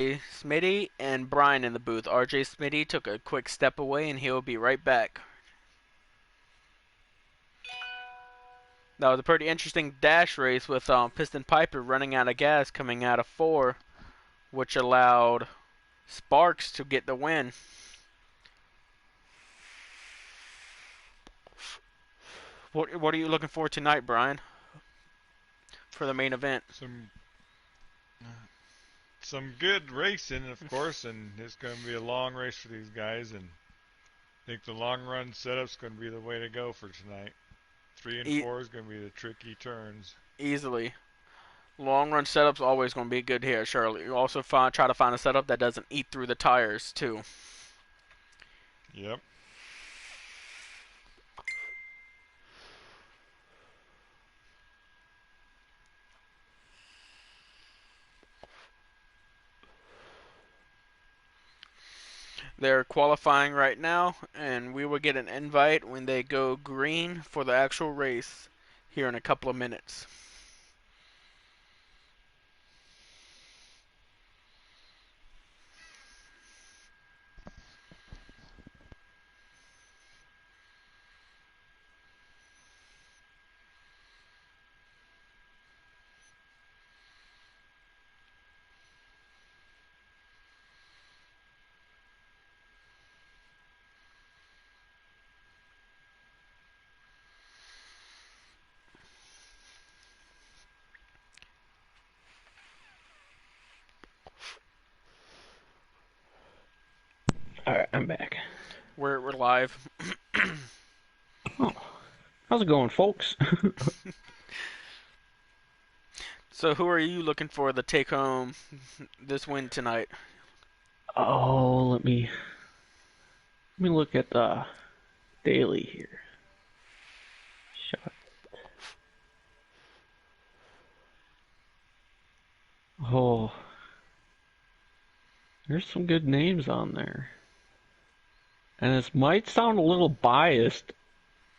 Smitty and Brian in the booth. RJ Smitty took a quick step away and he'll be right back. That was a pretty interesting dash race with Piston Piper running out of gas coming out of 4, which allowed Sparks to get the win. What are you looking for tonight, Brian, for the main event? Some good racing, of course, and it's going to be a long race for these guys, and I think the long run setup's going to be the way to go for tonight. 3 and 4 is going to be the tricky turns. Easily. Long run setup's always going to be good here, Charlotte. You also try to find a setup that doesn't eat through the tires, too. Yep. They're qualifying right now, and we will get an invite when they go green for the actual race here in a couple of minutes. Alright, I'm back. We're live. Oh, how's it going, folks? So who are you looking for to take home this win tonight? Oh, let me look at the daily here. Shot. Oh, there's some good names on there. And this might sound a little biased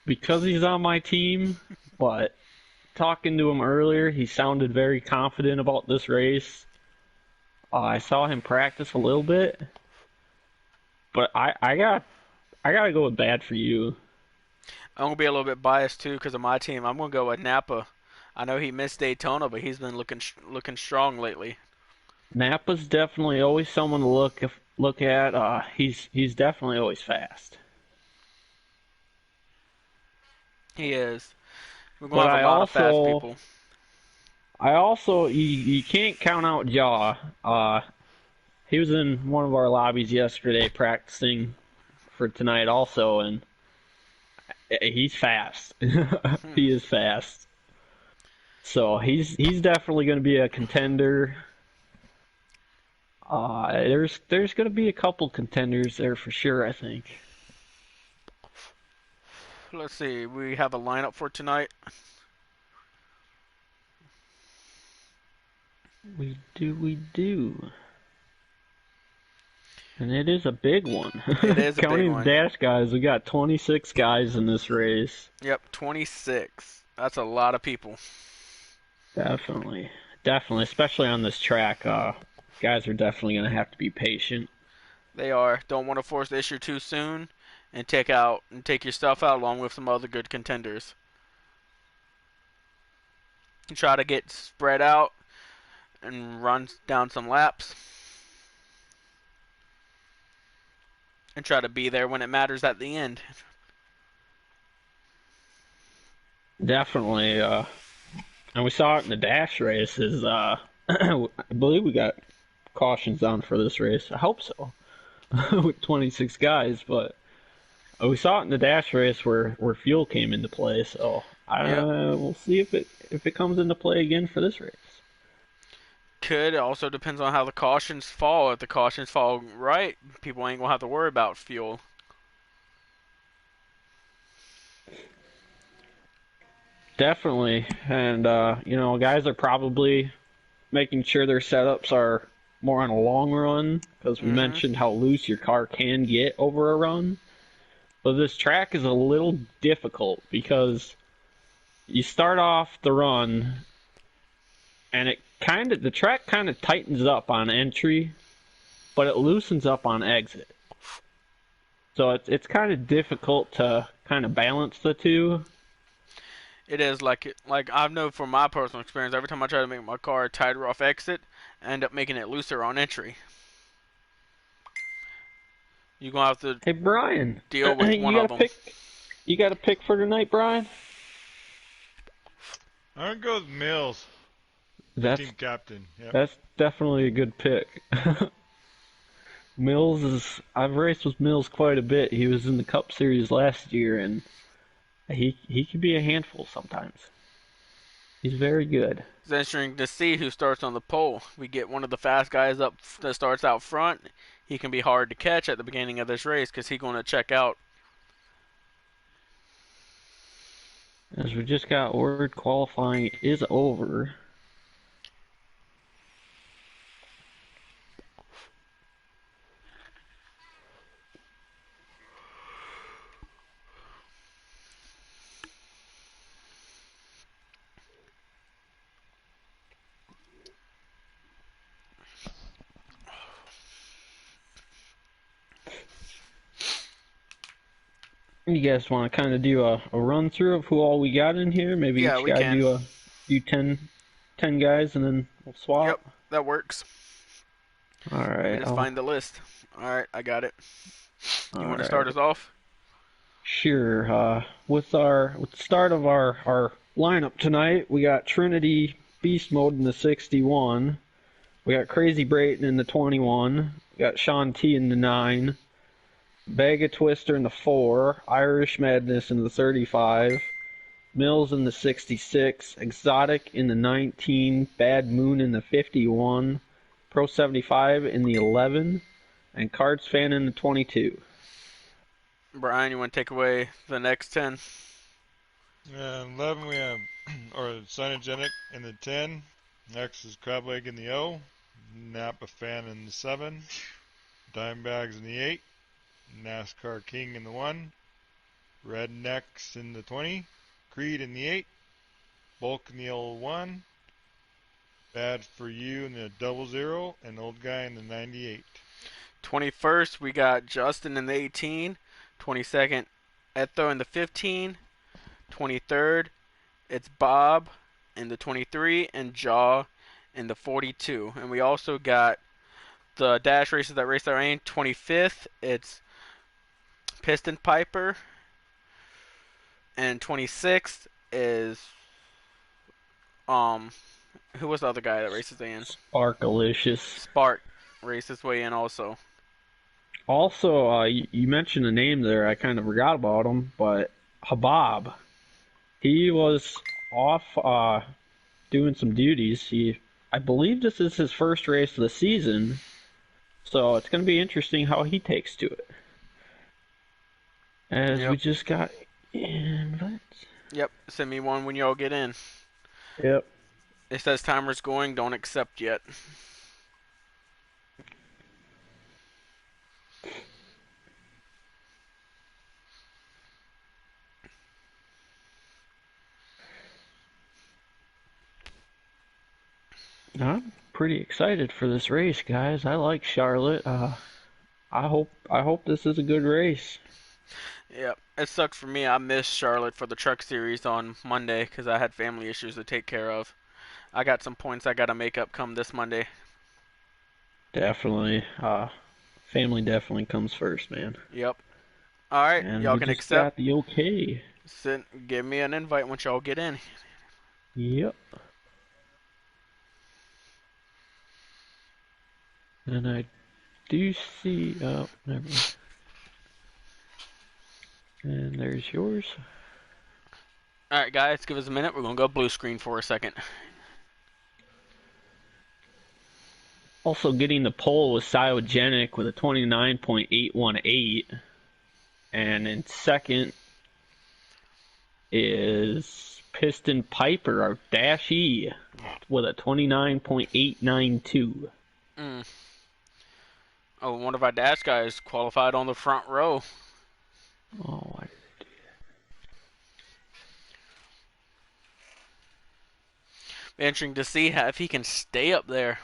because he's on my team, but talking to him earlier, he sounded very confident about this race. I saw him practice a little bit, but I gotta go with bad for you. I'm gonna be a little bit biased too because of my team. I'm gonna go with Napa. I know he missed Daytona, but he's been looking strong lately. Napa's definitely always someone to look at. He's definitely always fast. He is. We're gonna But have a lot of fast people. I also you can't count out Jaw. He was in one of our lobbies yesterday practicing for tonight also, and he's fast. He is fast. So he's definitely going to be a contender. There's going to be a couple contenders there for sure, I think. Let's see. We have a lineup for tonight. We do. And it is a big one. It is a big Counting one. dash guys, we got 26 guys in this race. Yep, 26. That's a lot of people. Definitely, especially on this track. Guys are definitely going to have to be patient. They are. Don't want to force the issue too soon and take your stuff out along with some other good contenders. Try to get spread out and run down some laps. And try to be there when it matters at the end. Definitely, and we saw it in the dash races. I believe we got cautions on for this race. I hope so. With 26 guys, but we saw it in the dash race where fuel came into play. So we'll see if it comes into play again for this race. It also depends on how the cautions fall. If the cautions fall right, people ain't gonna have to worry about fuel. Definitely, and guys are probably making sure their setups are more on a long run because we mentioned how loose your car can get over a run. But this track is a little difficult because you start off the run and the track kind of tightens up on entry, but it loosens up on exit. So it's kind of difficult to kind of balance the two. It is like I know from my personal experience. Every time I try to make my car tighter off exit, I end up making it looser on entry. You're gonna have to Hey Brian, deal with one of them. you got a pick for tonight, Brian? I'm gonna go with Mills for That's team captain. Yep. that's definitely a good pick. Mills is I've raced with Mills quite a bit. He was in the Cup Series last year, and he can be a handful sometimes. He's very good. It's interesting to see who starts on the pole. We get one of the fast guys up that starts out front. He can be hard to catch at the beginning of this race because he's going to check out. As we just got word, qualifying is over. You guys want to kind of do a run through of who all we got in here? Maybe Yeah, each we guy can. do 10 guys and then we'll Yep, swap. that works. All Let me right, just find the list. All right, I got it. You all want to start right. us off? Sure. With the start of our lineup tonight, we got Trinity Beast Mode in the 61. We got Crazy Brayton in the 21. We got Sean T in the 9. Bag of Twister in the 4. Irish Madness in the 35. Mills in the 66. Exotic in the 19. Bad Moon in the 51. Pro 75 in the 11. And Cards Fan in the 22. Brian, you want to take away the next 10? 11 we have or Cyanogenic in the 10. Next is Crableg in the O. Napa Fan in the 7. Dimebags in the 8. NASCAR King in the 1. Rednecks in the 20. Creed in the 8. Bulk in the L1. Bad for You in the 00. And Old Guy in the 98. 21st, we got Justin in the 18. 22nd, Etho in the 15. 23rd, it's Bob in the 23 and Jaw in the 42. And we also got the dash races that race their aim. 25th, it's Piston Piper. And 26th is um who was the other guy that races in? Sparkalicious. Spark races way in also. Also, you mentioned a name there. I kind of forgot about him, but Habab. He was off doing some duties. I believe this is his first race of the season, so it's going to be interesting how he takes to it. As we Yep. just got invites. Yep. Send me one when y'all get in. Yep. It says timer's going. Don't accept yet. I'm pretty excited for this race, guys. I like Charlotte. I hope this is a good race. Yep. It sucked for me. I missed Charlotte for the truck series on Monday because I had family issues to take care of. I got some points I got to make up come this Monday. Definitely. Family definitely comes first, man. Yep. All right. And Y'all we can just accept. got the okay. Give me an invite once y'all get in. Yep. And I do see. Oh, never mind. And there's yours. All right, guys. Give us a minute. We're going to go blue screen for a second. Also getting the pole was Cyogenic with a 29.818. And in second is Piston Piper, our Dash E, with a 29.892. Mm. Oh, one of our dash guys qualified on the front row. Oh, Be interesting to see if he can stay up there.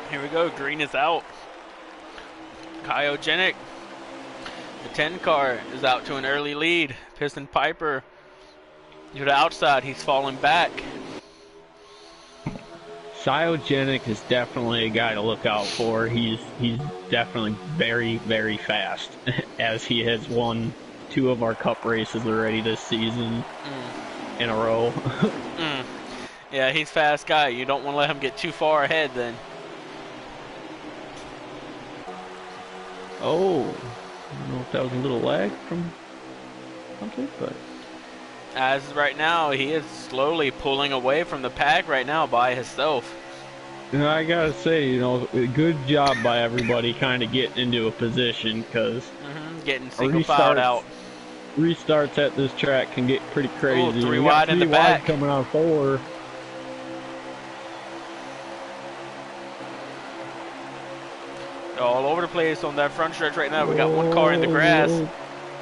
Here we go. Green is out. Cryogenic. The 10 car is out to an early lead. Piston Piper to the outside. He's falling back. Cryogenic is definitely a guy to look out for. He's definitely very, very fast, as he has won 2 of our cup races already this season in a row. Yeah, he's a fast guy. You don't want to let him get too far ahead then. Oh, I don't know if that was a little lag from something, but As right now, he is slowly pulling away from the pack right now by himself. I gotta say, good job by everybody kind of getting into a position, because Getting single filed out. Restarts at this track can get pretty crazy. Ooh, 3 We got wide in the 3 wide back. coming out of 4. All over the place on that front stretch right now. We got 1 car in the grass.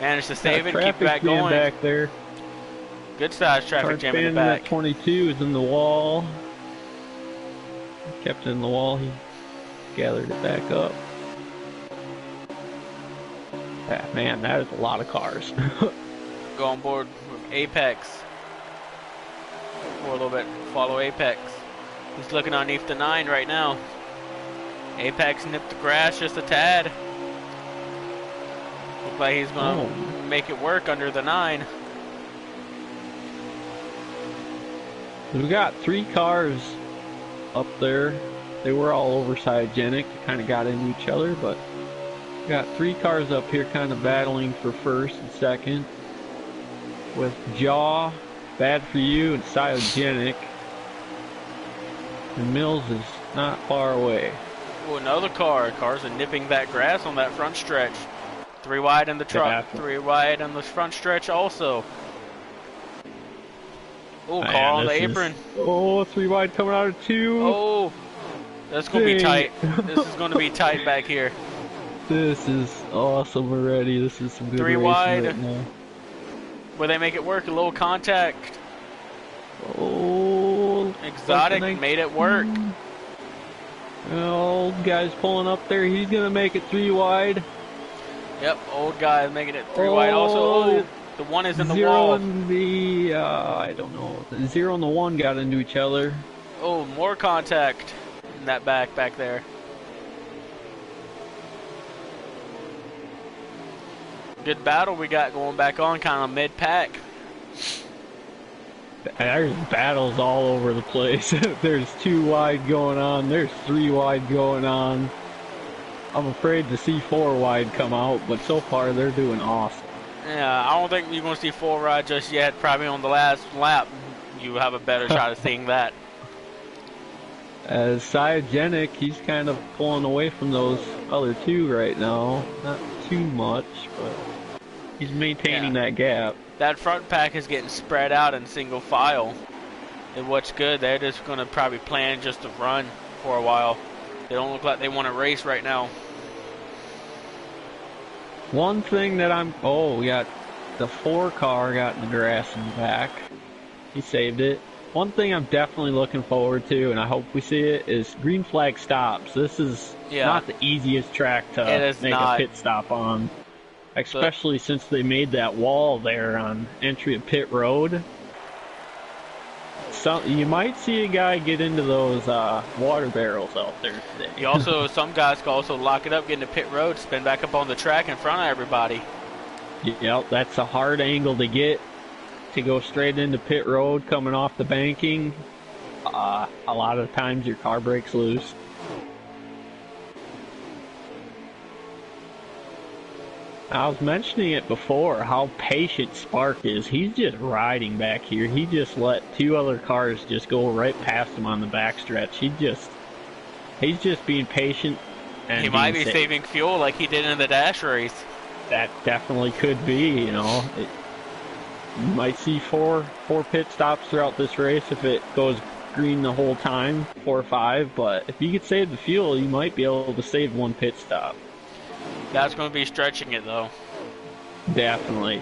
Managed to save it, keep back going. Back there. Good size traffic jam in the back. 22 is in the wall. Kept it in the wall. He gathered it back up. Ah, man, that is a lot of cars. Go on board with Apex. For a little bit. Follow Apex. He's looking underneath the 9 right now. Apex nipped the grass just a tad. Looks like he's going to make it work under the 9. We got 3 cars up there. They were all over Cryogenic. They kind of got into each other, but we got 3 cars up here kind of battling for first and second. With Jaw, Bad For You, and Cryogenic. And Mills is not far away. Ooh, another car. Cars are nipping that grass on that front stretch. 3 wide in the truck. 3 wide on the front stretch also. Oh, car on the apron. 3 wide coming out of 2. Oh, that's going to be tight. This is going to be tight back here. This is awesome already. This is some good 3 racing wide. right now. Where they make it work, a little contact. Oh, Exotic made it work. Old guy's pulling up there. He's going to make it 3 wide. Yep, old guy making it 3 wide also. Oh, the 1 is in the 0 wall. And the, I don't know. The 0 and the 1 got into each other. Oh, more contact in that back there. Good battle we got going back on, kind of mid-pack. There's battles all over the place. There's 2 wide going on. There's 3 wide going on. I'm afraid to see 4 wide come out, but so far they're doing awesome. Yeah, I don't think you're going to see 4 wide just yet. Probably on the last lap, you have a better shot of seeing that. As Cryogenic, he's kind of pulling away from those other 2 right now. Not too much, but he's maintaining that gap. That front pack is getting spread out in single file. And what's good, they're just going to probably plan just to run for a while. They don't look like they want to race right now. One thing that we got the 4 car got in the grass in the back. He saved it. One thing I'm definitely looking forward to, and I hope we see it, is green flag stops. This is not the easiest track to make a pit stop on. Especially since they made that wall there on entry of pit road. So you might see a guy get into those water barrels out there today. Some guys can also lock it up, get into pit road, spin back up on the track in front of everybody. Yep, that's a hard angle to get, to go straight into pit road coming off the banking. A lot of times your car breaks loose. I was mentioning it before, how patient Spark is. He's just riding back here. He just let 2 other cars just go right past him on the backstretch. He's just being patient. And he might be saving fuel like he did in the dash race. That definitely could be, you might see 4 pit stops throughout this race if it goes green the whole time, 4 or 5. But if you could save the fuel, you might be able to save 1 pit stop. That's going to be stretching it, though. Definitely.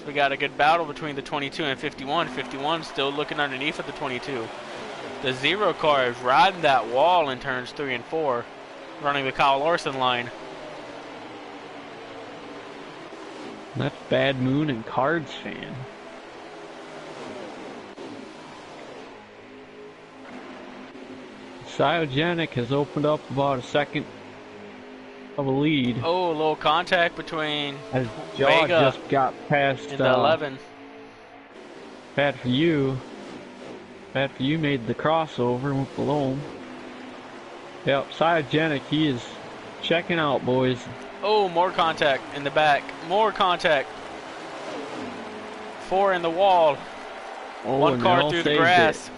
So we got a good battle between the 22 and 51. 51 still looking underneath of the 22. The 0 car is riding that wall in turns 3 and 4, running the Kyle Larson line. That's Bad Moon and Cards fan. Cyogenic has opened up about a second of a lead. Oh, a little contact between As Jaw Vega just got past in the 11. Bad for you. Bad for you made the crossover and went below him. Yep, Cyogenic, he is checking out, boys. Oh, more contact in the back. More contact. 4 in the wall. Oh, 1 car through the grass.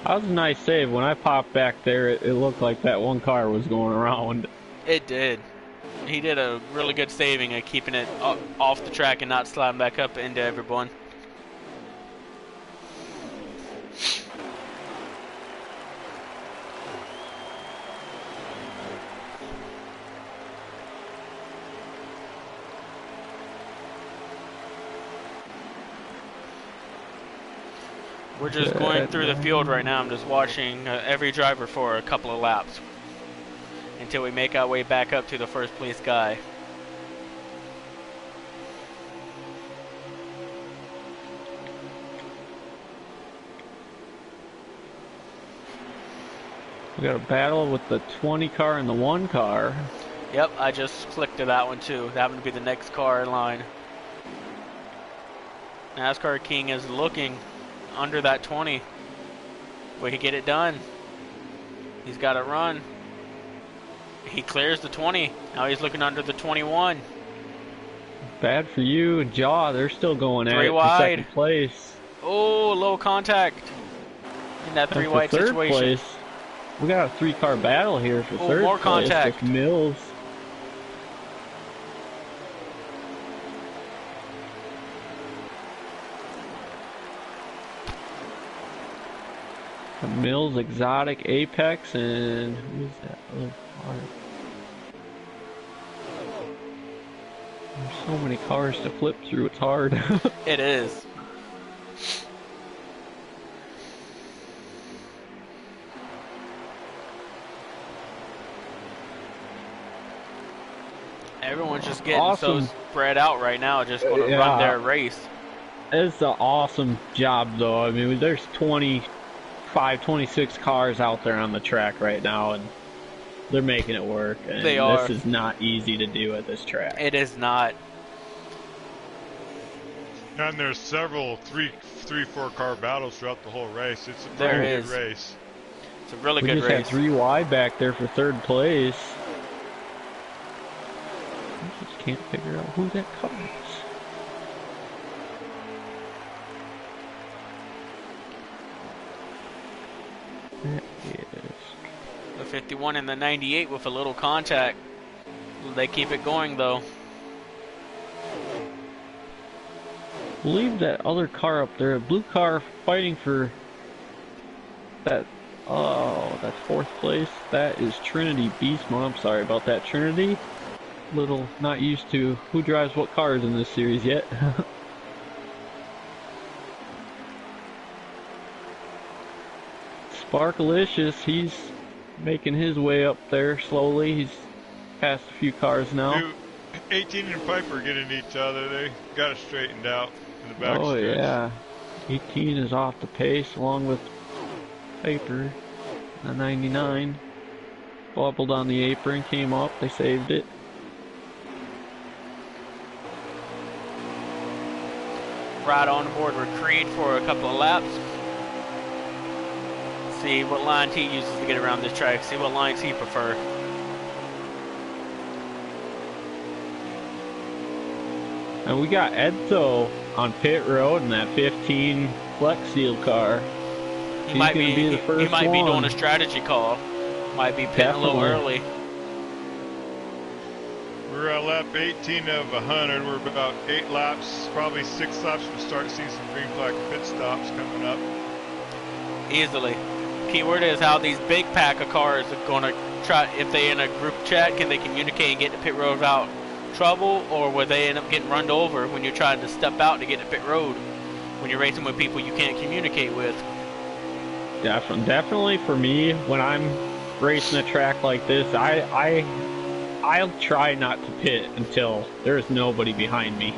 That was a nice save. When I popped back there, it looked like that one car was going around. It did. He did a really good saving at keeping it off the track and not sliding back up into everyone. We're just going through the field right now. I'm just watching every driver for a couple of laps until we make our way back up to the first place guy. We got a battle with the 20 car and the 1 car. Yep, I just clicked to that one too. That happened to be the next car in line. NASCAR King is looking under that 20. Will he get it done? He's got it run. He clears the 20. Now he's looking under the 21. Bad for you and Jaw. They're still going at 3 it for wide. second place. Oh, low contact in that 3 And wide for third situation. place, we got a 3-car battle here for third more place contact. with Mills. Mills, Exotic, Apex, and who's that other car? There's so many cars to flip through, it's hard. It is. Everyone's just getting so spread out right now, just going to run their race. It's an awesome job, though. I mean, there's 25, 26 cars out there on the track right now, and they're making it work. And they are. This is not easy to do at this track. It is not. And there's several 4 car battles throughout the whole race. It's a There pretty is. good race. It's a really We good just race. had 3 wide back there for third place. I just can't figure out who that car is. That is... The 51 and the 98 with a little contact. They keep it going, though. Believe that other car up there, a blue car fighting for that. Oh, that's 4th place. That is Trinity Beast Mode. I'm sorry about that, Trinity. Little not used to who drives what cars in this series yet. Sparkalicious, he's making his way up there slowly. He's passed a few cars now. Dude, 18 and Piper getting each other. They got it straightened out in the back Oh stretch. yeah, 18 is off the pace along with Piper. The 99 bubbled on the apron, came up, they saved it. Right on board with Creed for a couple of laps. See what lines he uses to get around this track. See what lines he prefer. And we got Edzo on pit road in that 15 Flex Seal car. He might be the first he might be one. doing a strategy call. Might be pitting a little Definitely. early. We're at lap 18 of 100. We're about 8 laps, probably 6 laps. We'll start seeing some green flag pit stops coming up. Easily. Keyword is how these big pack of cars are going to try, if they in a group chat, can they communicate and get the pit road out trouble, or will they end up getting run over when you're trying to step out to get to pit road when you're racing with people you can't communicate with? Definitely for me, when I'm racing a track like this, I'll try not to pit until there's nobody behind me.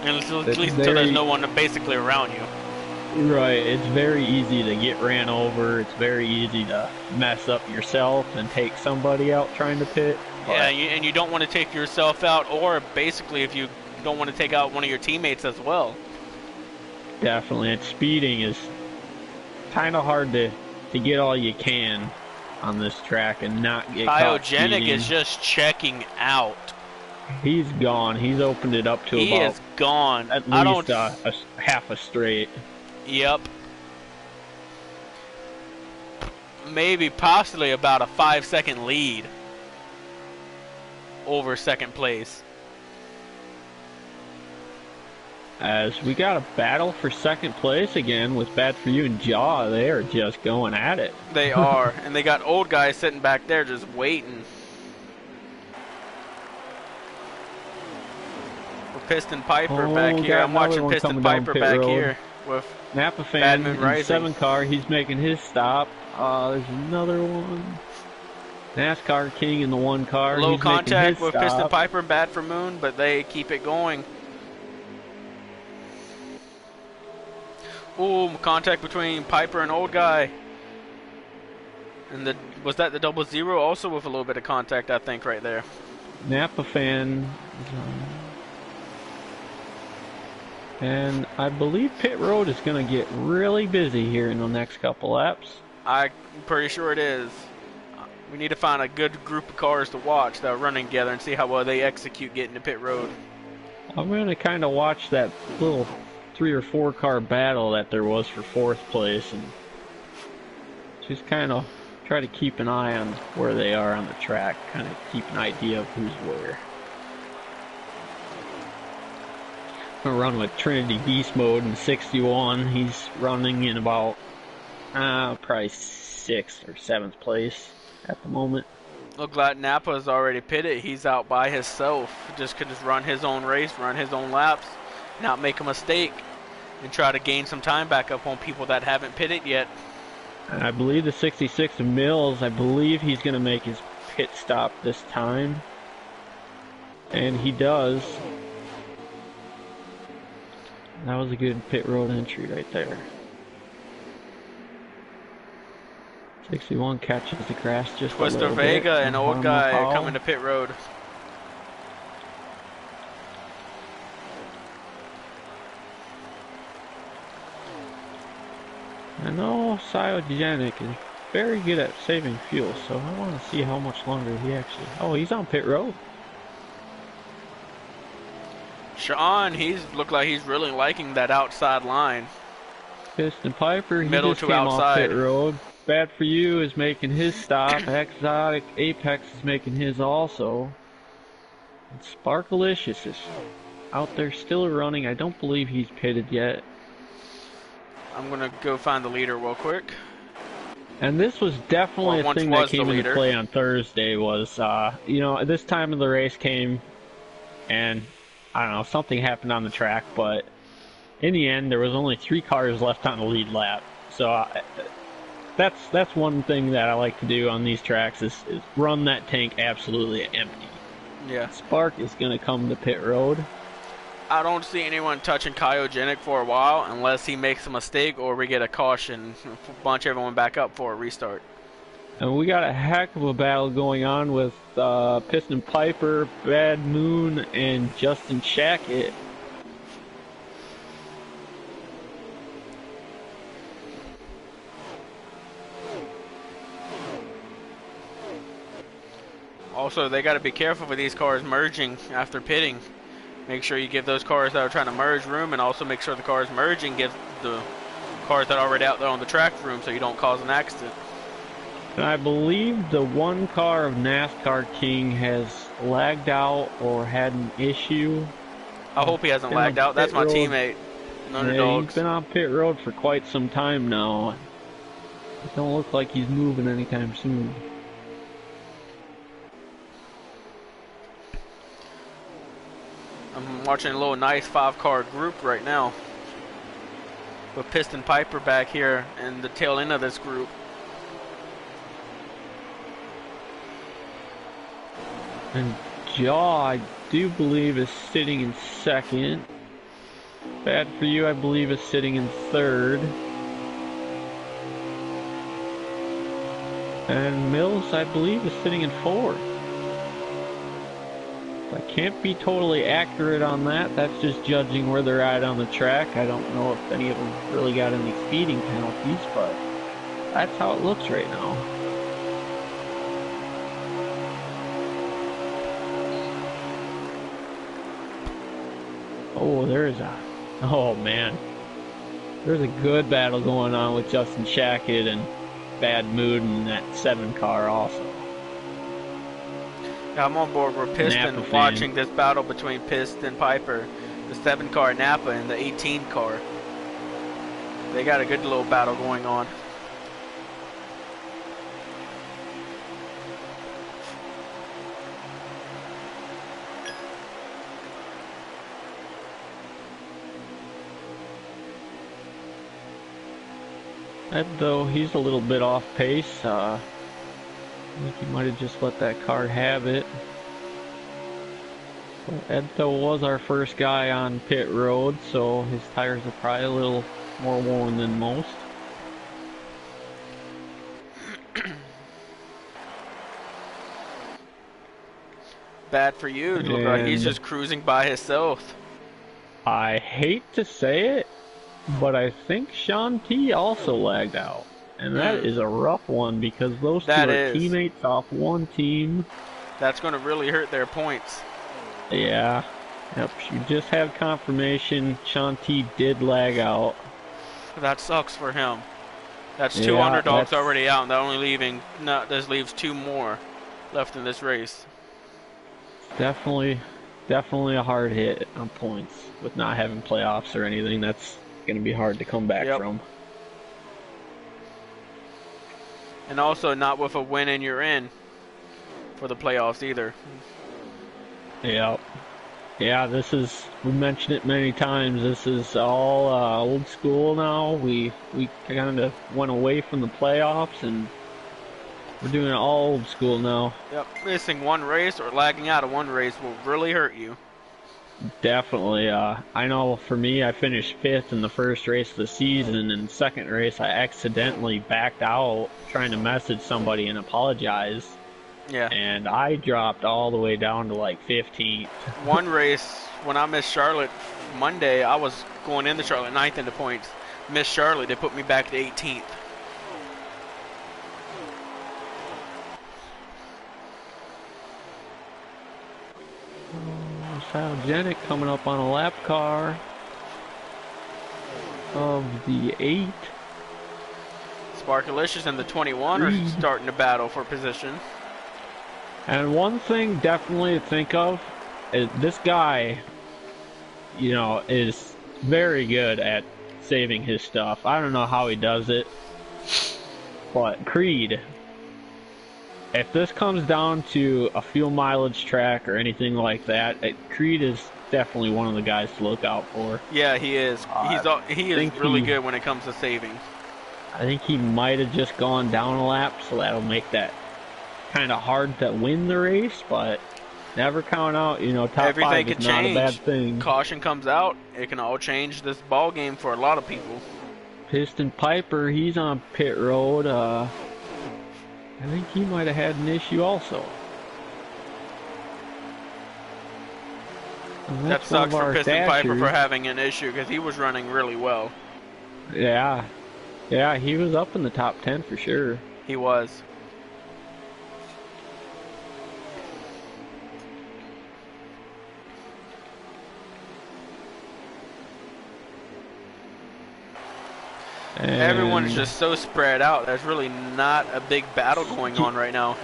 And at It's least until there's very no one basically around you. right. It's very easy to get ran over. It's very easy to mess up yourself and take somebody out trying to pit. Yeah, But and you don't want to take yourself out, or basically if you don't want to take out one of your teammates as well. definitely, and speeding is kind of hard to get all you can on this track and not get caught Cryogenic speeding. is just checking out. He's gone. He's opened it up to He about is gone. at I don't. least a half a straight. Yep. Maybe possibly about a 5-second lead over second place. As we got a battle for second place again with Bad For You and Jaw. They are just going at it. They are. And they got old guys sitting back there just waiting. With Piston Piper back here. got I'm another watching one Piston coming down Piper pit back road. here with Napa Bad fan Moon in Rising. 7 car. He's making his stop. There's another one. NASCAR King in the 1 car. low He's contact making his with stop. Piston Piper and Bad for Moon, but they keep it going. Ooh, contact between Piper and old guy. And was that the 00 also with a little bit of contact, I think, right there. Napa fan is on. And I believe pit road is going to get really busy here in the next couple laps. I'm pretty sure it is. We need to find a good group of cars to watch that are running together and see how well they execute getting to pit road. I'm going to kind of watch that little 3 or 4 car battle that there was for 4th place and just kind of try to keep an eye on where they are on the track, kind of keep an idea of who's where. I'm going to run with Trinity Beast Mode in 61. He's running in about probably 6th or 7th place at the moment. Look like Napa's already pitted. He's out by himself. Just could just run his own race, run his own laps, not make a mistake, and try to gain some time back up on people that haven't pitted yet. And I believe the 66 of Mills, I believe he's going to make his pit stop this time. And he does. That was a good pit road entry right there. 61 catches the grass just Twister a little Vega bit. and old guy coming to pit road. I know Cryogenic is very good at saving fuel, so I want to see how much longer he actually... Oh, he's on pit road. Sean, looked like he's really liking that outside line. Piston Piper, he Middle just to came outside. off pit road. Bad For You is making his stop. Exotic Apex is making his also. And Sparkalicious is out there still running. I don't believe he's pitted yet. I'm going to go find the leader real quick. And this was definitely Well, a thing once that was the came into leader. play on Thursday was, you know, this time of the race came and, I don't know, something happened on the track, but in the end, there was only 3 cars left on the lead lap. So that's one thing that I like to do on these tracks is run that tank absolutely empty. Yeah. Spark is going to come to pit road. I don't see anyone touching Cryogenic for a while unless he makes a mistake or we get a caution, bunch everyone back up for a restart. And we got a heck of a battle going on with Piston Piper, Bad Moon, and Justin Shackett. Also, they got to be careful with these cars merging after pitting. Make sure you give those cars that are trying to merge room, and also make sure the cars merging give the cars that are already out there on the track room so you don't cause an accident. And I believe the 1 car of NASCAR King has lagged out or had an issue. I hope he hasn't Been lagged on out. That's pit my road. teammate. Yeah, Underdogs. he's been on pit road for quite some time now. It don't look like he's moving anytime soon. I'm watching a little nice 5-car group right now with Piston Piper back here in the tail end of this group. And Jaw, I do believe, is sitting in second. Bad for You, I believe, is sitting in third. And Mills, I believe, is sitting in fourth. I can't be totally accurate on that. That's just judging where they're at on the track. I don't know if any of them really got any speeding penalties, but that's how it looks right now. Oh, oh man. There's a good battle going on with Justin Shackett and Bad Mood in that 7 car also. Yeah, I'm on board with Piston watching this battle between Piston Piper, the 7 car Napa, and the 18 car. They got a good little battle going on. Ed, though, he's a little bit off pace. I think he might have just let that car have it. But Ed, though, was our first guy on pit road, so his tires are probably a little more worn than most. Bad for You. Look like he's just cruising by himself. I hate to say it, but I think Sean T also lagged out. And that is a rough one because those two are teammates off one team. That's going to really hurt their points. Yeah. Yep, you just have confirmation. Sean T did lag out. That sucks for him. That's 2 underdogs already out, and that leaves 2 more left in this race. Definitely a hard hit on points with not having playoffs or anything. That's going to be hard to come back from. And also not with a win and you're in for the playoffs either. Yep. Yeah, we mentioned it many times, this is all old school now. We kind of went away from the playoffs and we're doing it all old school now. Yep, missing one race or lagging out of one race will really hurt you. Definitely. I know for me, I finished 5th in the first race of the season, and second race I accidentally backed out trying to message somebody and apologize. Yeah. And I dropped all the way down to like 15th. One race, when I missed Charlotte Monday, I was going into Charlotte 9th in the points. Missed Charlotte, they put me back to 18th. Salgenic coming up on a lap car of the 8. Sparkalicious and the 21 are starting to battle for position. And one thing definitely to think of is this guy, is very good at saving his stuff. I don't know how he does it, but Creed, if this comes down to a fuel mileage track or anything like that, Creed is definitely one of the guys to look out for. Yeah, he is. He is really good when it comes to saving. I think he might have just gone down a lap, so that'll make that kind of hard to win the race, but never count out, top everything 5 is not a bad thing. Caution comes out, it can all change this ball game for a lot of people. Piston Piper, he's on pit road. I think he might have had an issue also. That sucks for Piston Piper for having an issue because he was running really well. Yeah, he was up in the top 10 for sure. He was. And everyone's just so spread out. There's really not a big battle going on right now.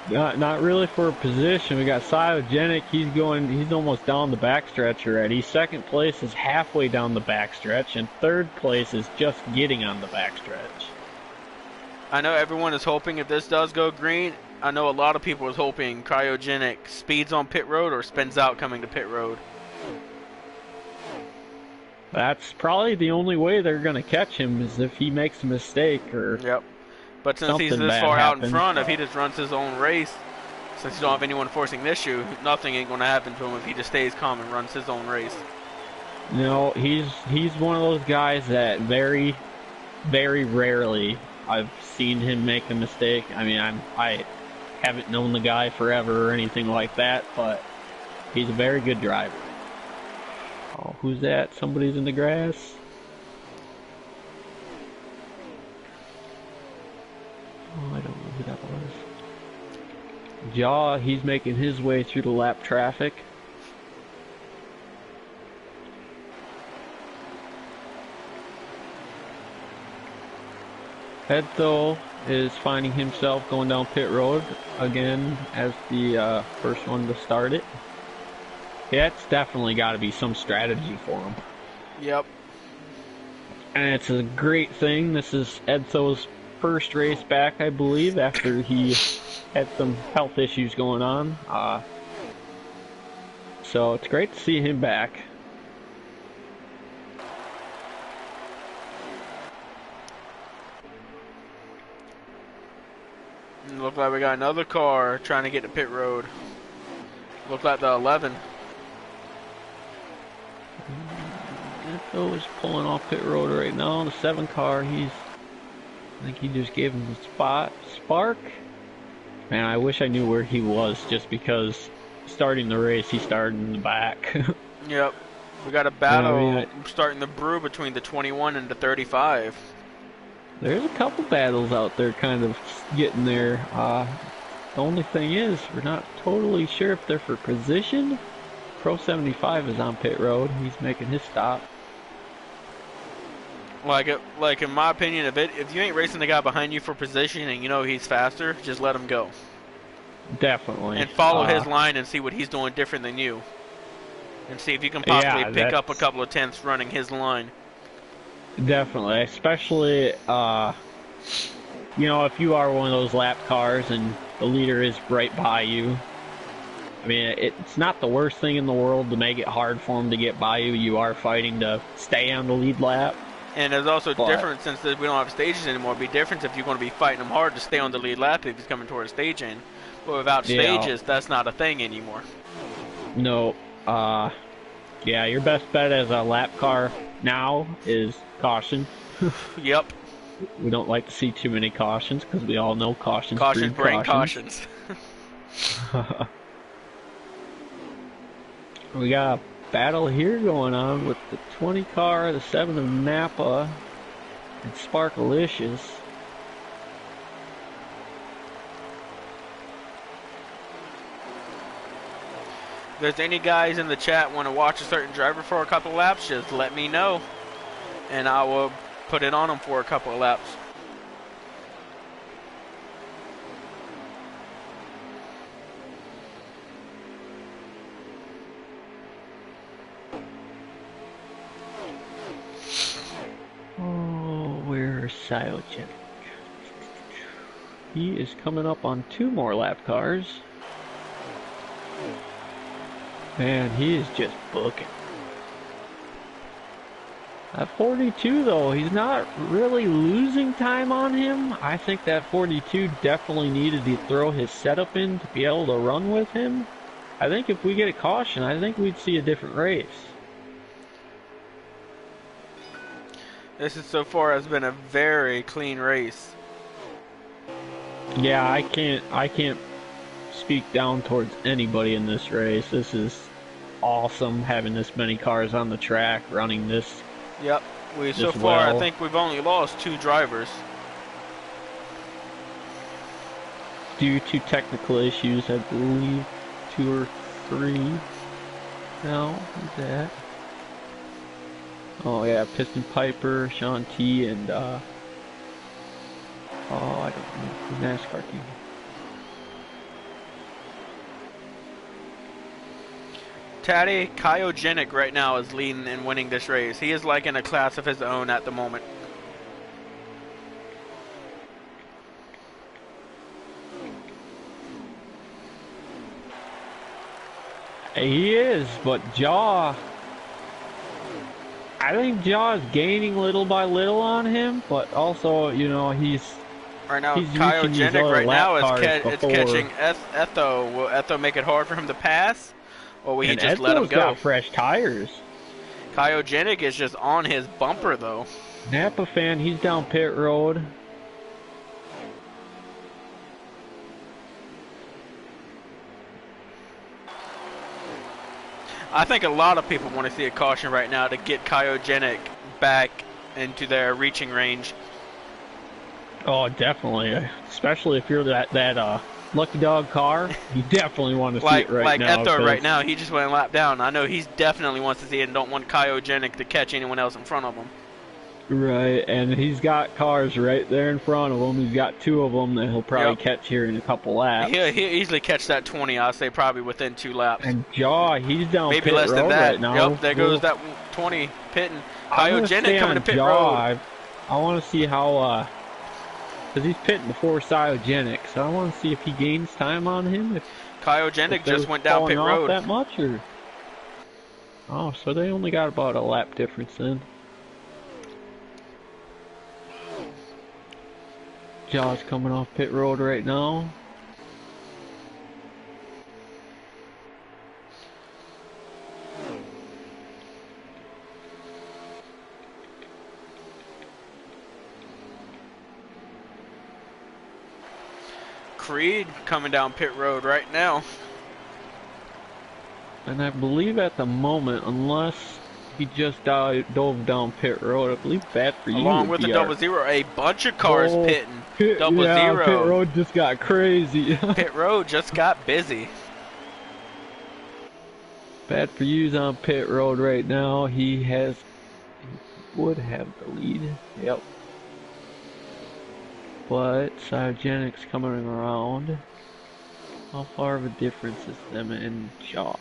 Not really for a position. We got Cyogenic. He's almost down the backstretch already. Second place is halfway down the backstretch, and third place is just getting on the backstretch. I know everyone is hoping if this does go green, I know a lot of people is hoping Cryogenic speeds on pit road or spins out coming to pit road. That's probably the only way they're going to catch him is if he makes a mistake or Yep. But since he's something this bad far out in happens. front, if he But, just runs his own race, since you don't have anyone forcing the issue, nothing ain't going to happen to him if he just stays calm and runs his own race. he's one of those guys that very, very rarely I've seen him make a mistake. I mean, I haven't known the guy forever or anything like that, but he's a very good driver. Oh, who's that? Somebody's in the grass? Oh, I don't know who that was. Jaw, he's making his way through the lap traffic. Edtho is finding himself going down pit road again as the first one to start it. Yeah, it's definitely got to be some strategy for him. Yep. And it's a great thing. This is Edtho's first race back, I believe, after he had some health issues going on. So it's great to see him back. Look like we got another car trying to get to pit road. Look like the 11. Edtho is pulling off pit road right now. The 7 car, I think he just gave him the spot. Spark? Man, I wish I knew where he was just because starting the race, he started in the back. Yep. We got a battle Yeah, starting to brew between the 21 and the 35. There's a couple battles out there kind of getting there. The only thing is, we're not totally sure if they're for position. Pro 75 is on pit road. He's making his stop. Like in my opinion, if you ain't racing the guy behind you for position and you know he's faster, just let him go. Definitely. And follow his line and see what he's doing different than you. And see if you can possibly pick up a couple of tenths running his line. Definitely. Especially, if you are one of those lap cars and the leader is right by you. I mean, it's not the worst thing in the world to make it hard for him to get by you. You are fighting to stay on the lead lap. And there's also different since we don't have stages anymore. It'd be different if you're going to be fighting him hard to stay on the lead lap if he's coming toward a stage end. But without stages, that's not a thing anymore. No. Your best bet as a lap car now is caution. Yep. We don't like to see too many cautions because we all know cautions bring cautions. We got a battle here going on with the 20 car, the 7 of Napa, and Sparkalicious. If there's any guys in the chat want to watch a certain driver for a couple of laps, just let me know. And I will put it on them for a couple of laps. Oh, where's Cyogenic? He is coming up on 2 more lap cars. Man, he is just booking. That 42 though, he's not really losing time on him. I think that 42 definitely needed to throw his setup in to be able to run with him. I think if we get a caution, I think we'd see a different race. This is so far has been a very clean race. Yeah, I can't speak down towards anybody in this race. This is awesome having this many cars on the track running this. Yep. So far, I think we've only lost 2 drivers. Due to technical issues, I believe 2 or 3. No, who's that? Oh yeah, Piston Piper, Sean T, and I don't know, the NASCAR team. Taddy Kyogenic right now is leading and winning this race. He is like in a class of his own at the moment. He is, but Jaw, I think Jaw is gaining little by little on him, but also, you know, he's Right now, reaching these Kyogenic other right lap now is cars it's before. catching Etho. Will Etho make it hard for him to pass, or will he And just let him Edsel go? got fresh tires. Kyogenic is just on his bumper though. Napa fan, he's down pit road. I think a lot of people want to see a caution right now to get Kyogenic back into their reaching range. Oh, definitely. Especially if you're that Lucky Dog car, you definitely want to see it right now. Etho right now, he just went a lap down. I know he definitely wants to see it and don't want Kyogenic to catch anyone else in front of him. Right, and he's got cars right there in front of him. He's got two of them that he'll probably catch here in a couple laps. He'll easily catch that 20, I'll say probably within 2 laps. And Jaw, he's down maybe pit less than road that. right now. Yep, there goes that 20 pitting. Kyogenic coming to pit Jaw. road. I want to see how, because he's pitting before Cyogenic, so I want to see if he gains time on him. Kyogenic just went down pit road. That much, or? Oh, so they only got about a lap difference then. Jaw's coming off pit road right now. Creed coming down pit road right now. And I believe at the moment, unless he just dove down pit road, I believe Bad For You along with the double zero, a bunch of cars pitting. Double zero. Pit road just got crazy. Pit road just got busy. Bad For You's on pit road right now. He would have the lead. Yep. But Cyogenic's coming around. How far of a difference is them in Jaw?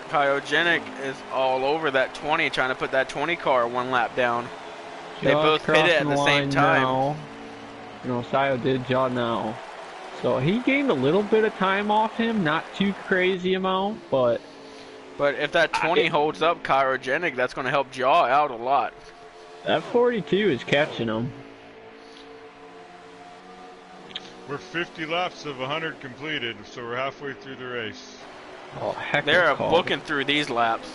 Kyogenic is all over that 20, trying to put that 20 car 1 lap down. They Jaw's both hit it at the same time. Now. You know, Sio did Jaw now. So he gained a little bit of time off him, not too crazy amount, but... But if that 20 holds up Kyogenic, that's going to help Jaw out a lot. That 42 is catching him. We're 50 laps of 100 completed, so we're halfway through the race. Oh, heck, they're booking through these laps.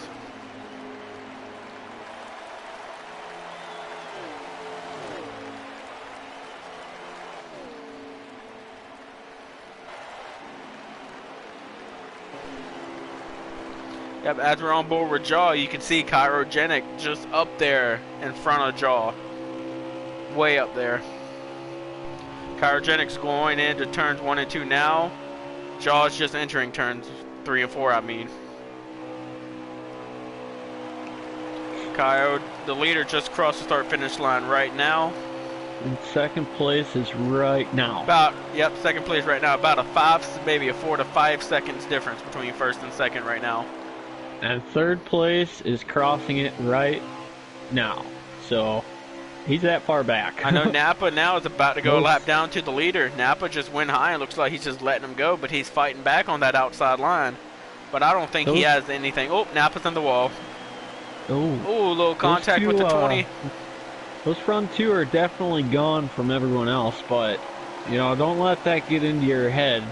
Yep, as we're on board with Jaw, you can see Kyogenic just up there in front of Jaw. Way up there. Kyogenic's going into turns 1 and 2 now. Jaw's just entering turns 3 and 4, I mean. The leader just crossed the start-finish line right now. And second place is right now. Second place right now. About maybe a 4 to 5 seconds difference between first and second right now. And third place is crossing it right now. So he's that far back. I know Napa now is about to go a lap down to the leader. Napa just went high and looks like he's just letting him go, but he's fighting back on that outside line. But I don't think he has anything. Oh, Napa's in the wall. Oh, a little contact with the 20. Those front two are definitely gone from everyone else, but, you know, don't let that get into your head.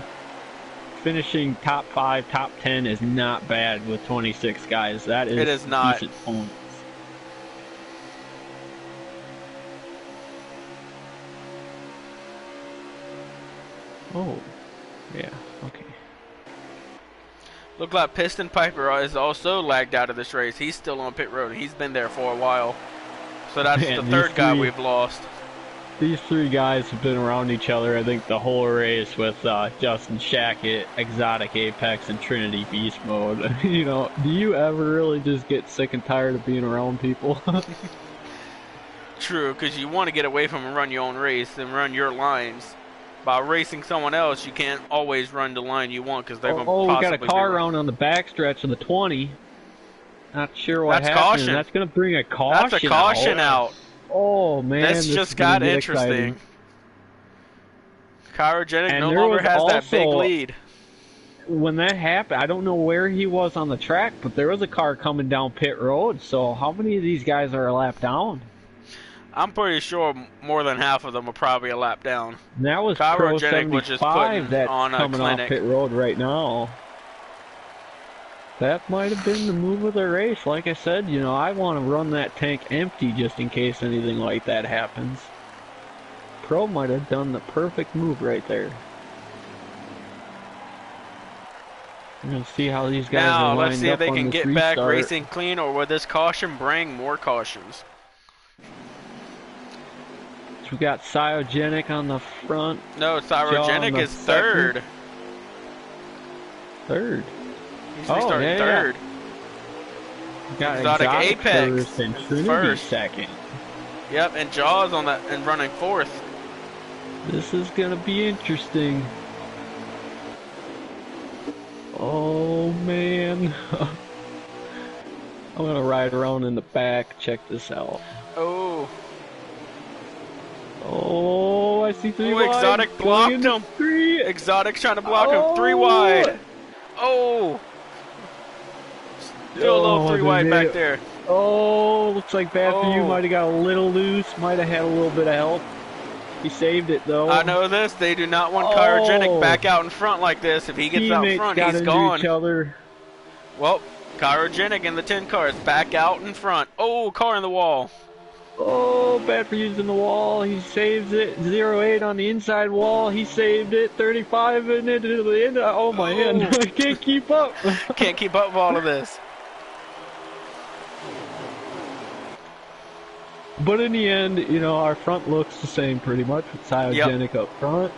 Finishing top 5, top 10 is not bad with 26 guys. That is, it is not. Decent points. Oh, yeah, okay. Look like Piston Piper is also lagged out of this race. He's still on pit road. He's been there for a while. So that's the third guy we've lost. These three guys have been around each other, I think, the whole race with Justin Shackett, Exotic Apex, and Trinity Beast Mode. You know, do you ever really just get sick and tired of being around people? True, because you want to get away from and run your own race and run your lines. By racing someone else, you can't always run the line you want because they're going to possibly we got a car around on the backstretch of the 20. Not sure what happened. Caution. That's going to bring a caution. That's a caution out. Oh man, this just got interesting. Kyogenic no longer has that big lead. when that happened, I don't know where he was on the track, but there was a car coming down pit road. So how many of these guys are a lap down? I'm pretty sure more than half of them are probably a lap down. And that was Pro Cryogenic was just 75 putting that's on a coming off clinic. pit road right now. That might have been the move of the race. Like I said, you know, I want to run that tank empty just in case anything like that happens. Pro might have done the perfect move right there. We're going to see how these guys Now, are lined let's see if up they on can this get restart. back racing clean, or will this caution bring more cautions? So we got Cryogenic on the front. No, Jaw on Cryogenic the is third. Third. He's restarting yeah, third. Got Exotic Apex first and Trinity first. second. Yep, and Jaws on that and running fourth. This is gonna be interesting. Oh man. I'm gonna ride around in the back, check this out. Oh. Oh, I see three Oh, wide. Exotic blocked him. Three. Exotic's trying to block him. 3 wide. Oh. Still a little 3 wide back there. Oh, looks like Bad for You Oh. might have got a little loose, might have had a little bit of help. He saved it though. I know this. They do not want Cryogenic Oh. back out in front like this. If he gets out Teammates front, got he's into gone. each other. Well, Cryogenic in the 10 car is back out in front. Oh, car in the wall. Oh, Bad for You's in the wall. He saves it. 08 on the inside wall. He saved it. 35 and into the end. Oh my hand. I can't keep up. Can't keep up with all of this. But in the end, you know, our front looks the same pretty much with Cryogenic up front.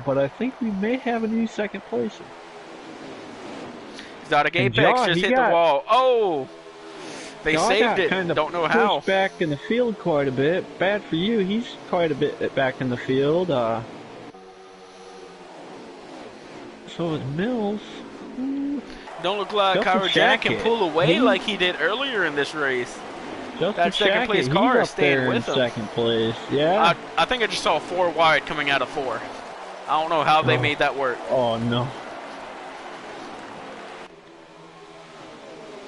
But I think we may have a new second place. Exotic And Apex Jaw, just he hit the got- wall. Oh! They Jaw saved got it. kind of Don't know how. pushed back in the field quite a bit. Bad for You. He's quite a bit back in the field. So is Mills. Don't look like Justin Cryogenic can Shackett. pull away He- like he did earlier in this race. Justin That second place Shackett, car he's is up staying there with in him. second place. Yeah. I think I just saw 4 wide coming out of 4. I don't know how they made that work. Oh no.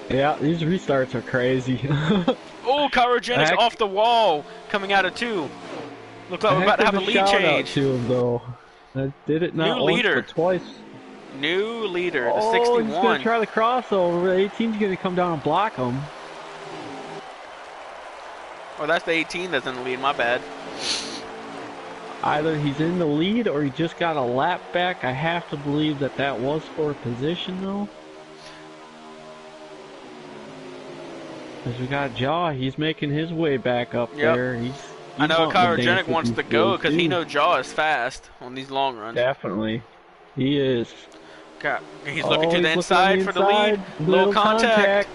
Yeah, these restarts are crazy. Oh, Cryogenic Heck. off the wall coming out of 2. Looks like we're about to have a lead shout out change. to him though. I did it not New once leader. but twice. New leader, the Oh, he's gonna 61. try the crossover. 18's gonna come down and block him. Oh, that's the 18 that's in the lead. My bad. Either he's in the lead or he just got a lap back. I have to believe that that was for a position though. Because we got Jaw, he's making his way back up Yep. there. I know wanting to dance Cryogenic with wants these to go boys, because he too. knows Jaw is fast on these long runs. Definitely. He is. Okay. He's looking to Oh, the he's inside looking for on the lead. inside. Little contact.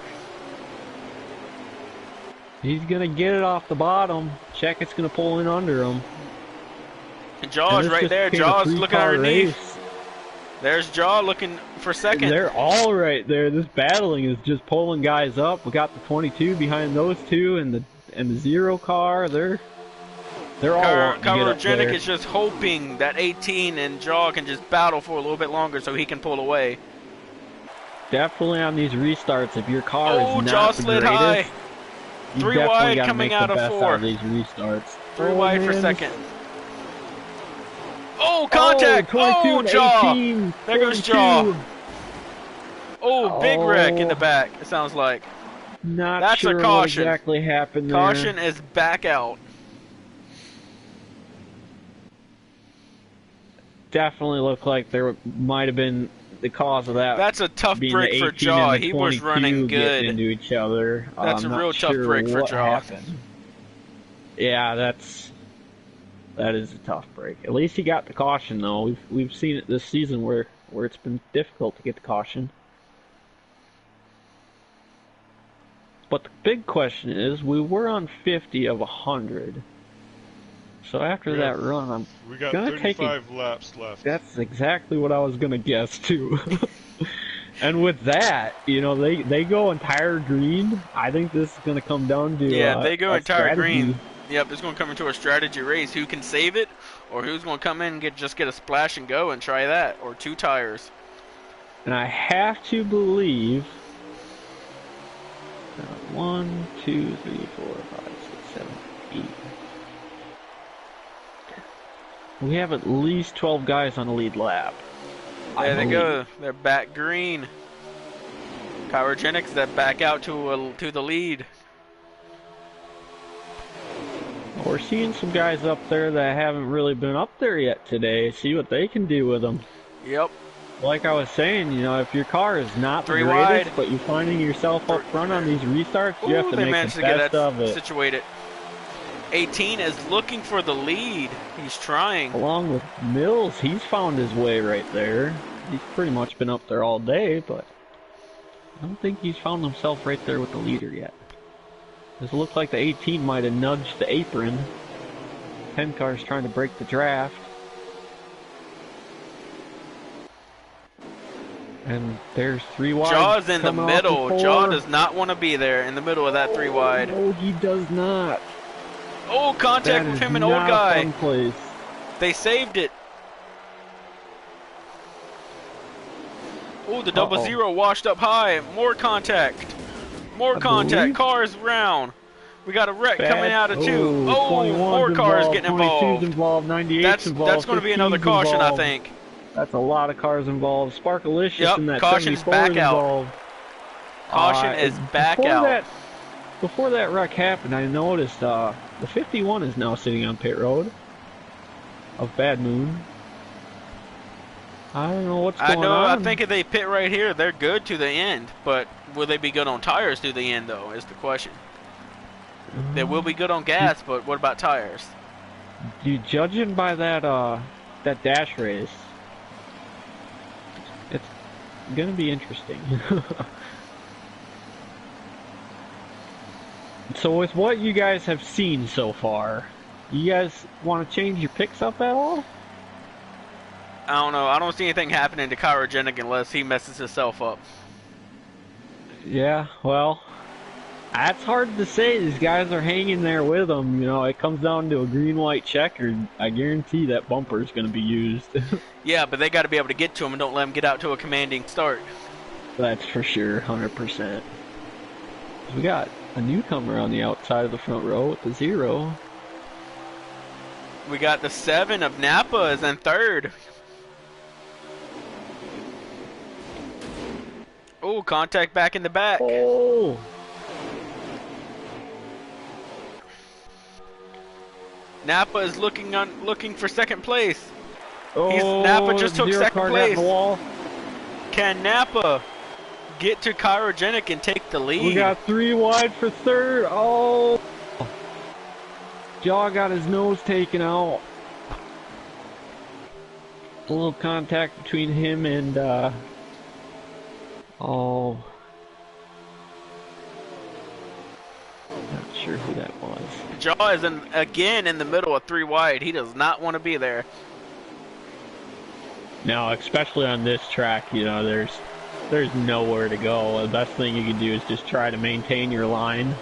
He's going to get it off the bottom. Checkett's going to pull in under him. And Jaw's this right just there. became a Jaw's looking three-car underneath. race. There's Jaw looking for second. They're all right there. This battling is just pulling guys up. We got the 22 behind those two and the 0 car. They're all wanting to get up Cryogenic there. is just hoping that 18 and Jaw can just battle for a little bit longer so he can pull away. Definitely on these restarts, if your car Oh, is Jaw not the slid greatest, high. you 3 definitely wide gotta coming make out the of best 4. out of these restarts. 3 wide for man. second. Oh, contact! 22 Oh, and Jaw! 18, There goes 42. Jaw. Oh, big wreck in the Oh. back, it sounds like. Not That's a sure what caution. exactly happened there. Caution is back out. Definitely looked like there might have been the cause of that. That's a tough being break the for 18 Jaw. and the He was 22 running getting good. into each other. That's I'm a not real tough sure break for what Jaw. happened. Yeah, that is a tough break. At least he got the caution though. We've seen it this season where it's been difficult to get the caution. But the big question is, we were on 50 of 100. So after Yeah. that run, We got Gonna take 35 laps left. that's exactly what I was gonna guess too. And with that, you know, they go entire green. I think this is gonna come down to Yeah, they go a entire strategy. green. Yep, it's going to come into a strategy race. Who can save it, or who's going to come in and just get a splash and go and try that, or 2 tires. And I have to believe 1, 2, 3, 4, 5, 6, 7, 8. We have at least 12 guys on the lead lap. There they go. They're back green. Cryogenics that back out to the lead. We're seeing some guys up there that haven't really been up there yet today. See what they can do with them. Yep. Like I was saying, you know, if your car is not the 3 greatest, wide. but you're finding yourself up front on these restarts, you have to they make managed the to get best that of it. situated. 18 is looking for the lead. He's trying. Along with Mills, he's found his way right there. He's pretty much been up there all day, but I don't think he's found himself right there with the leader yet. It looks like the 18 might have nudged the apron. 10 car's trying to break the draft. And there's 3 wide. Jaw's in the coming off middle. the Jaw four. does not want to be there in the middle of that 3 wide. No, he does not. Oh, contact That with is him and old not a guy. fun place. They saved it. Oh, the 00 washed up high. More contact. More contact. believe- Cars round. We got a wreck Bad. coming out of 2. Oh, Oh, 21's more cars involved, getting 22's involved. involved, 98's involved. That's going to be another 15's caution, involved. I think. That's a lot of cars involved. Sparkalicious Yep, and that caution's 74 back is out. involved. Caution is back before out. Before that wreck happened, I noticed the 51 is now sitting on pit road of Bad Moon. I don't know what's going on. I think if they pit right here, they're good to the end. But will they be good on tires to the end, though, is the question. They will be good on gas, but what about tires? You judging by that dash race, it's gonna be interesting. So with what you guys have seen so far, you guys want to change your picks up at all? I don't know. I don't see anything happening to Cryogenic unless he messes himself up. Yeah, well, that's hard to say. These guys are hanging there with him. You know, it comes down to a green-white checker. I guarantee that bumper is going to be used. Yeah, but they got to be able to get to him and don't let him get out to a commanding start. That's for sure, 100%. We got a newcomer on the outside of the front row with the 0. We got the 7 of Napa is in 3rd. Oh, contact back in the back. Oh! Napa is looking for 2nd place. Oh, Napa just took 0 2nd car got place. in the wall. Can Napa get to Cryogenic and take the lead? We got 3 wide for 3rd. Oh! Jaw got his nose taken out. A little contact between him and, oh. Not sure who that was. Jaw is again in the middle of 3 wide. He does not want to be there. Now, especially on this track, you know, there's nowhere to go. The best thing you can do is just try to maintain your line.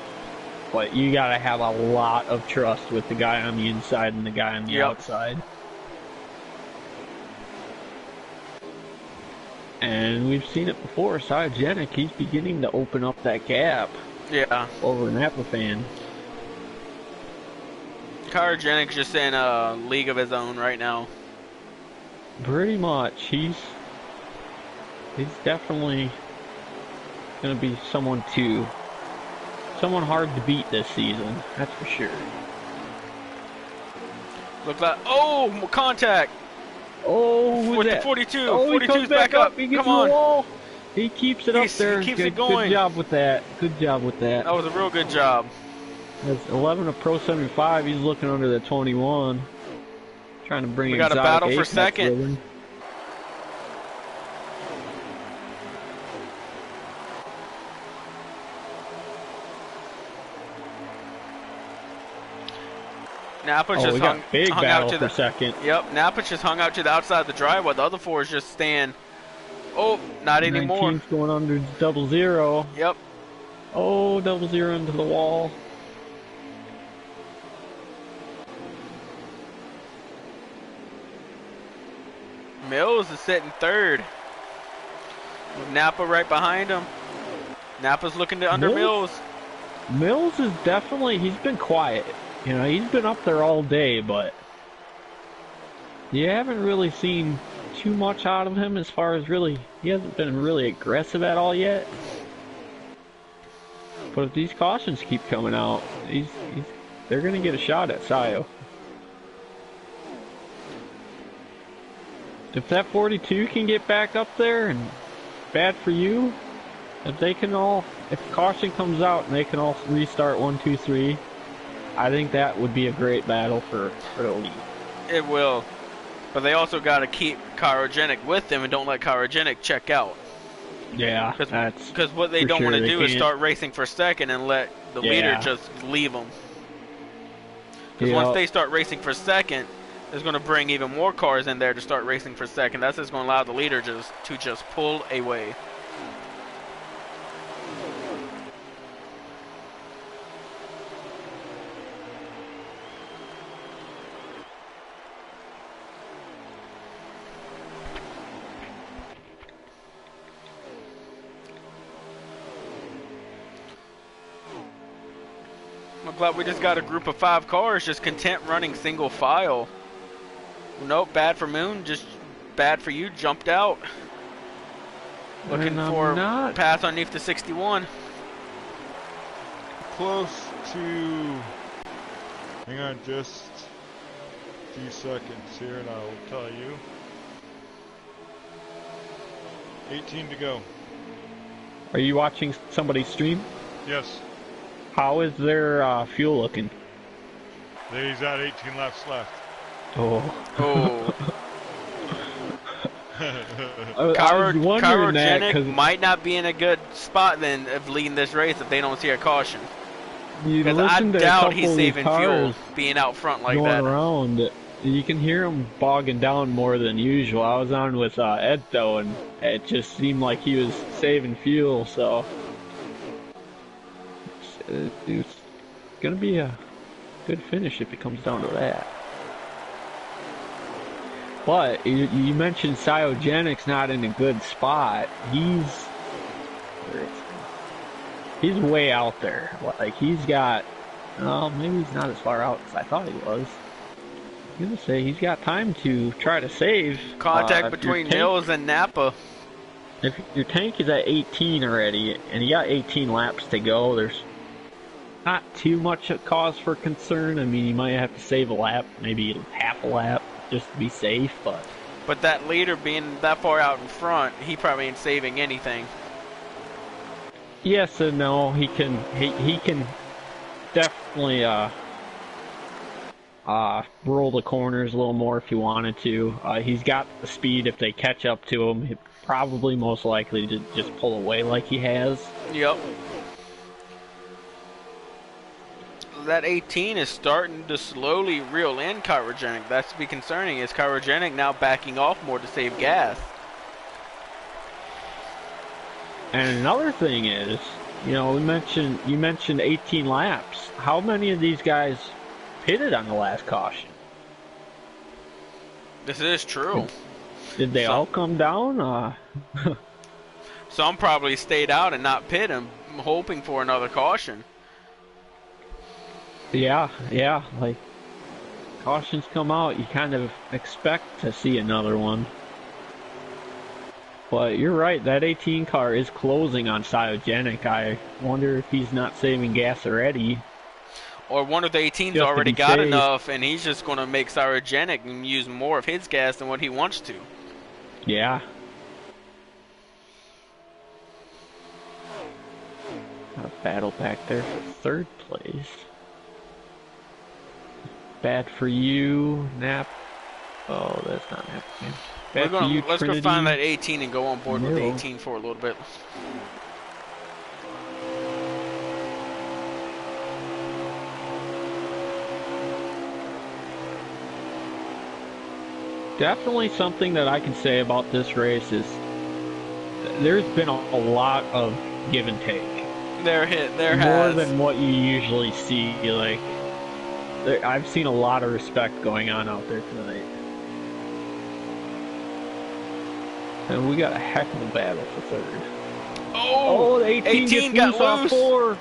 But you gotta have a lot of trust with the guy on the inside and the guy on the outside. And we've seen it before. Cryogenic, he's beginning to open up that gap. Yeah. Over Napa fan. Cryogenic's just in a league of his own right now. Pretty much. He's definitely gonna be someone hard to beat this season. That's for sure. Look like contact. Oh, who's With that? the 42. Oh, 42's back up. He gets Come on. the wall. He keeps it up there. He keeps good, it going. Good job with that. Good job with that. That was a real good job. That's 11 of Pro 75. He's looking under the 21. Trying to bring We got a exotic battle for Apex second. with him. Napa Oh, just we hung got big out battle to for the second. Yep, Napa just hung out to the outside of the drive while the other 4 is just staying. Oh, not anymore. 19's going under 00. Yep. Oh, 00 into the wall. Mills is sitting 3rd. with Napa right behind him. Napa's looking to under Mills, Mills. Mills is definitely, he's been quiet. You know, he's been up there all day, but you haven't really seen too much out of him as far as really, he hasn't been really aggressive at all yet. But if these cautions keep coming out, they're going to get a shot at Sayo. If that 42 can get back up there, and bad for you, if they can all, if caution comes out and they can all restart 1, 2, 3, I think that would be a great battle for the lead. It will. But they also got to keep Cryogenic with them and don't let Cryogenic check out. Yeah, that's because what they don't sure. want to do is start racing for second and let the leader just leave them. Because once they start racing for second, it's going to bring even more cars in there to start racing for second. That's just going to allow the leader to just pull away. I'm glad we just got a group of 5 cars just content running single file. Nope, bad for Moon, just bad for you, jumped out. Looking for pass underneath the 61. Close to, hang on just a few seconds here and I'll tell you. 18 to go. Are you watching somebody stream? Yes. How is their fuel looking? He's got 18 laps left. Oh. I was wondering that because might not be in a good spot then of leading this race if they don't see a caution. Because I doubt he's saving fuel being out front like going that. Around, you can hear him bogging down more than usual. I was on with Ed though, and it just seemed like he was saving fuel. So it's gonna be a good finish if it comes down to that. But you mentioned Cryogenics not in a good spot. He's way out there. Like he's got, maybe he's not as far out as I thought he was. I'm gonna say he's got time to try to save. Contact between Mills and Napa. If your tank is at 18 already, and you got 18 laps to go, there's not too much a cause for concern. I mean, you might have to save a lap, maybe half a lap, just to be safe. But that leader being that far out in front, he probably ain't saving anything. Yes and no. He can definitely roll the corners a little more if he wanted to. He's got the speed if they catch up to him. He'd probably most likely to just pull away like he has. Yep. That 18 is starting to slowly reel in Cryogenic. That's to be concerning. Is Cryogenic now backing off more to save gas? And another thing is, you mentioned 18 laps. How many of these guys pitted on the last caution? This is true. Did they all come down? Some probably stayed out and not pit him, hoping for another caution. Yeah, like cautions come out, you kind of expect to see another one. But you're right, that 18 car is closing on Cryogenic. I wonder if he's not saving gas already. Or one of the 18's already got enough, and he's just going to make Cryogenic and use more of his gas than what he wants to. Yeah. A battle back there for third place. Bad for you, Nap. Oh, that's not Nap. Bad for you, let's Trinity. go find that 18 and go on board with the 18 for a little bit. Definitely something that I can say about this race is there's been a lot of give and take. There has. More than what you usually see. Like, I've seen a lot of respect going on out there tonight. And we got a heck of a battle for third. Oh, Oh, the 18 gets 18 got loose off loose. 4.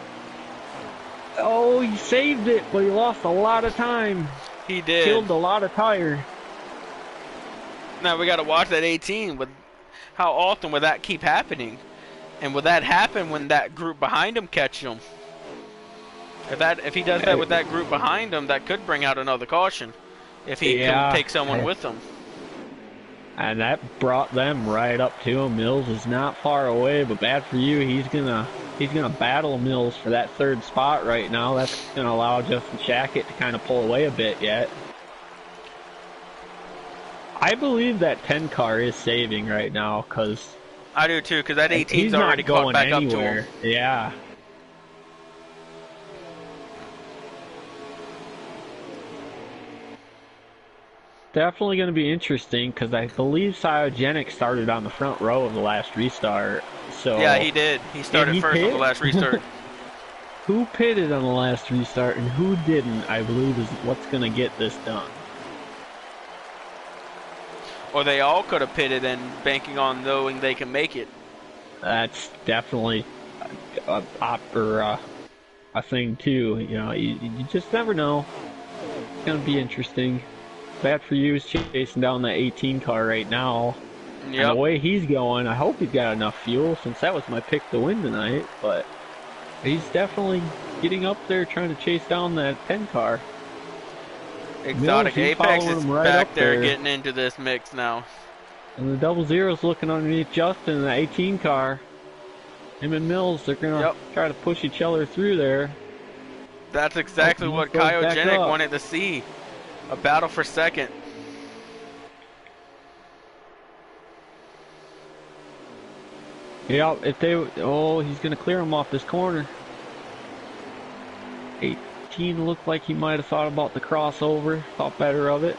Oh, he saved it, but he lost a lot of time. He did. Killed a lot of tire. Now we got to watch that 18. With how often would that keep happening? And would that happen when that group behind him catch him? If he does that with that group behind him, that could bring out another caution. If he can take someone with him. And that brought them right up to him. Mills is not far away, but bad for you. He's gonna battle Mills for that third spot right now. That's gonna allow Justin Shackett to kind of pull away a bit yet. I believe that 10 car is saving right now, because I do too, because that 18's he's already not caught going back anywhere. up to him. Yeah. Definitely going to be interesting, because I believe Cyogenic started on the front row of the last restart. So Yeah, he did. He started first on the last restart. Who pitted on the last restart and who didn't, I believe, is what's going to get this done. Or they all could have pitted and banking on knowing they can make it. That's definitely a thing too. You know, you just never know. It's gonna be interesting. Bad for you is chasing down that 18 car right now. Yep. And the way he's going, I hope he's got enough fuel, since that was my pick to win tonight. But he's definitely getting up there trying to chase down that 10 car. Exotic Mills, Apex is right back there getting into this mix now. And the double zero's looking underneath Justin in the 18 car. Him and Mills, they're gonna try to push each other through there. That's exactly what Cryogenic wanted to see. A battle for second. Yeah, if they... Oh, he's going to clear him off this corner. 18 looked like he might have thought about the crossover. Thought better of it.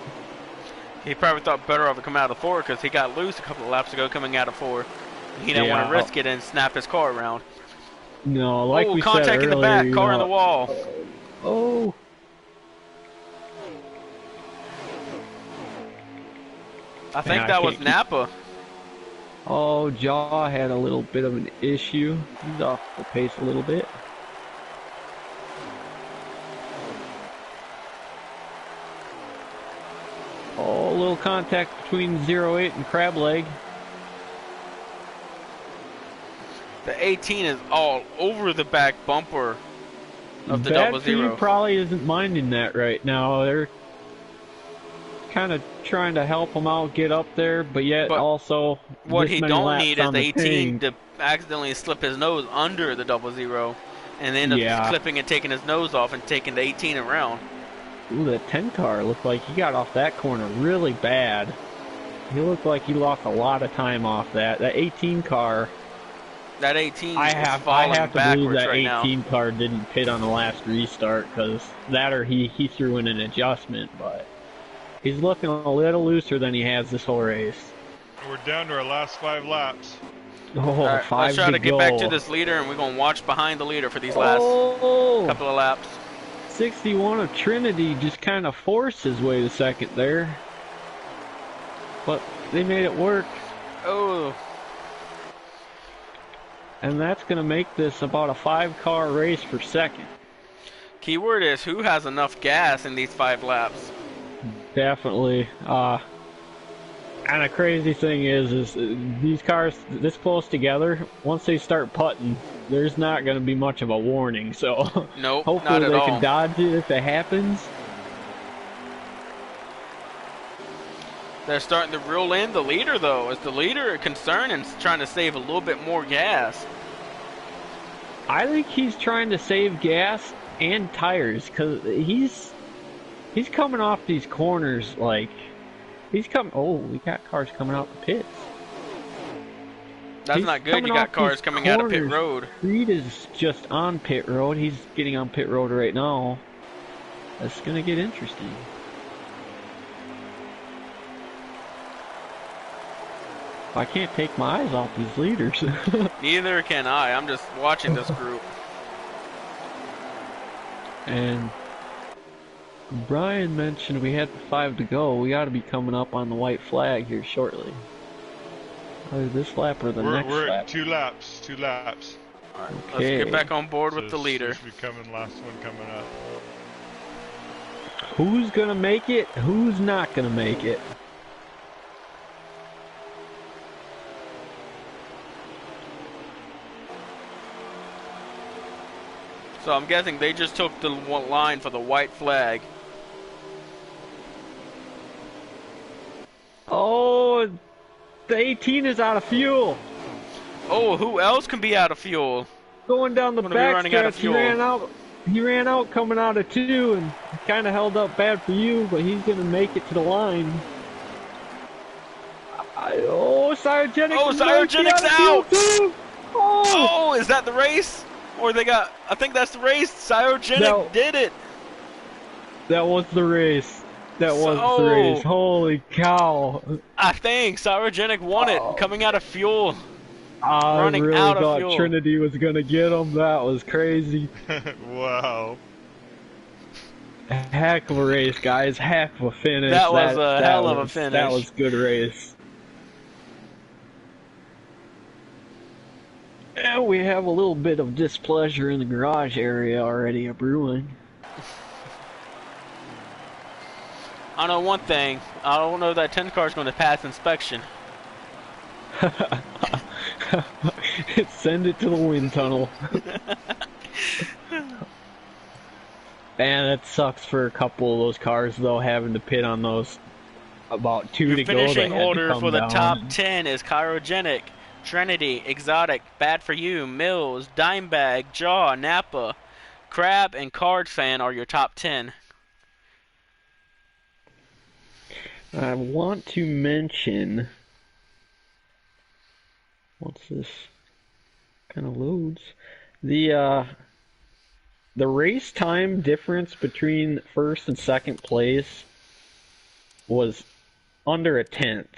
He probably thought better of it coming out of 4 because he got loose a couple of laps ago coming out of 4. He didn't want to risk it and snap his car around. No, like we said contact earlier, in the back, car in the wall. Oh. I think that was Napa. Oh, Jaw had a little bit of an issue. He's off the pace a little bit. Oh, a little contact between 08 and Crab Leg. The 18 is all over the back bumper of the double zero. Probably isn't minding that right now. They're kind of trying to help him out get up there, but yet also what he don't need is the 18 to accidentally slip his nose under the double zero and end up clipping and taking his nose off and taking the 18 around. Ooh, that 10 car looked like he got off that corner really bad. He looked like he lost a lot of time off that. That 18 car. That 18 I is falling have to backwards believe that right 18 now. car didn't pit on the last restart, because that or he threw in an adjustment, but he's looking a little looser than he has this whole race. We're down to our last 5 laps. Oh, right, 5 let's try to get go. back to this leader, and we're going to watch behind the leader for these last couple of laps. 61 of Trinity just kind of forced his way to second there. But they made it work. Oh. And that's going to make this about a 5-car race for second. Keyword is who has enough gas in these 5 laps. Definitely. And the crazy thing is these cars this close together, once they start putting, there's not going to be much of a warning. So nope, hopefully not at they all. can dodge it if it happens. They're starting to reel in the leader, though. Is the leader concerned and trying to save a little bit more gas? I think he's trying to save gas and tires, because he's coming off these corners like he's coming. Oh, we got cars coming out the pits. That's not good. You got cars coming out of pit road. Reed is just on pit road. He's getting on pit road right now. That's gonna get interesting. I can't take my eyes off these leaders. Neither can I. I'm just watching this group. And Brian mentioned we had 5 to go. We got to be coming up on the white flag here shortly. Either this lap or the next We're at lap. 2 laps. 2 laps. All right, let's get Okay. back on board with So the leader. this will be coming. Last one coming up. Who's gonna make it? Who's not gonna make it? So I'm guessing they just took the line for the white flag. Oh, the 18 is out of fuel. Oh, who else can be out of fuel? Going down the Going to be running out of backstretch, he fuel. ran out. He ran out coming out of 2 and kind of held up bad for you, but he's gonna make it to the line. Cyogenic. Oh, Cyogenic's out! Too. Oh, Oh, is that the race? Or they got... I think that's the race. Cyogenic did it. that was the race. That was the race. Holy cow! I think Cyrogenic won it, coming out of fuel. I Running really out of thought fuel. Trinity was gonna get him. That was crazy. Wow. Heck of a race, guys. Heck of a finish. That was a hell of a finish. That was a good race. And we have a little bit of displeasure in the garage area already brewing. I know one thing. I don't know that 10 car is going to pass inspection. Send it to the wind tunnel. Man, that sucks for a couple of those cars, though, having to pit on those. About 2 to go. Finishing order for the down. top 10 is Chirogenic, Trinity, Exotic, Bad For You, Mills, Dimebag, Jaw, Napa, Crab, and Card Fan are your top 10. I want to mention... What's this? Kind of loads. The race time difference between first and second place was under a tenth.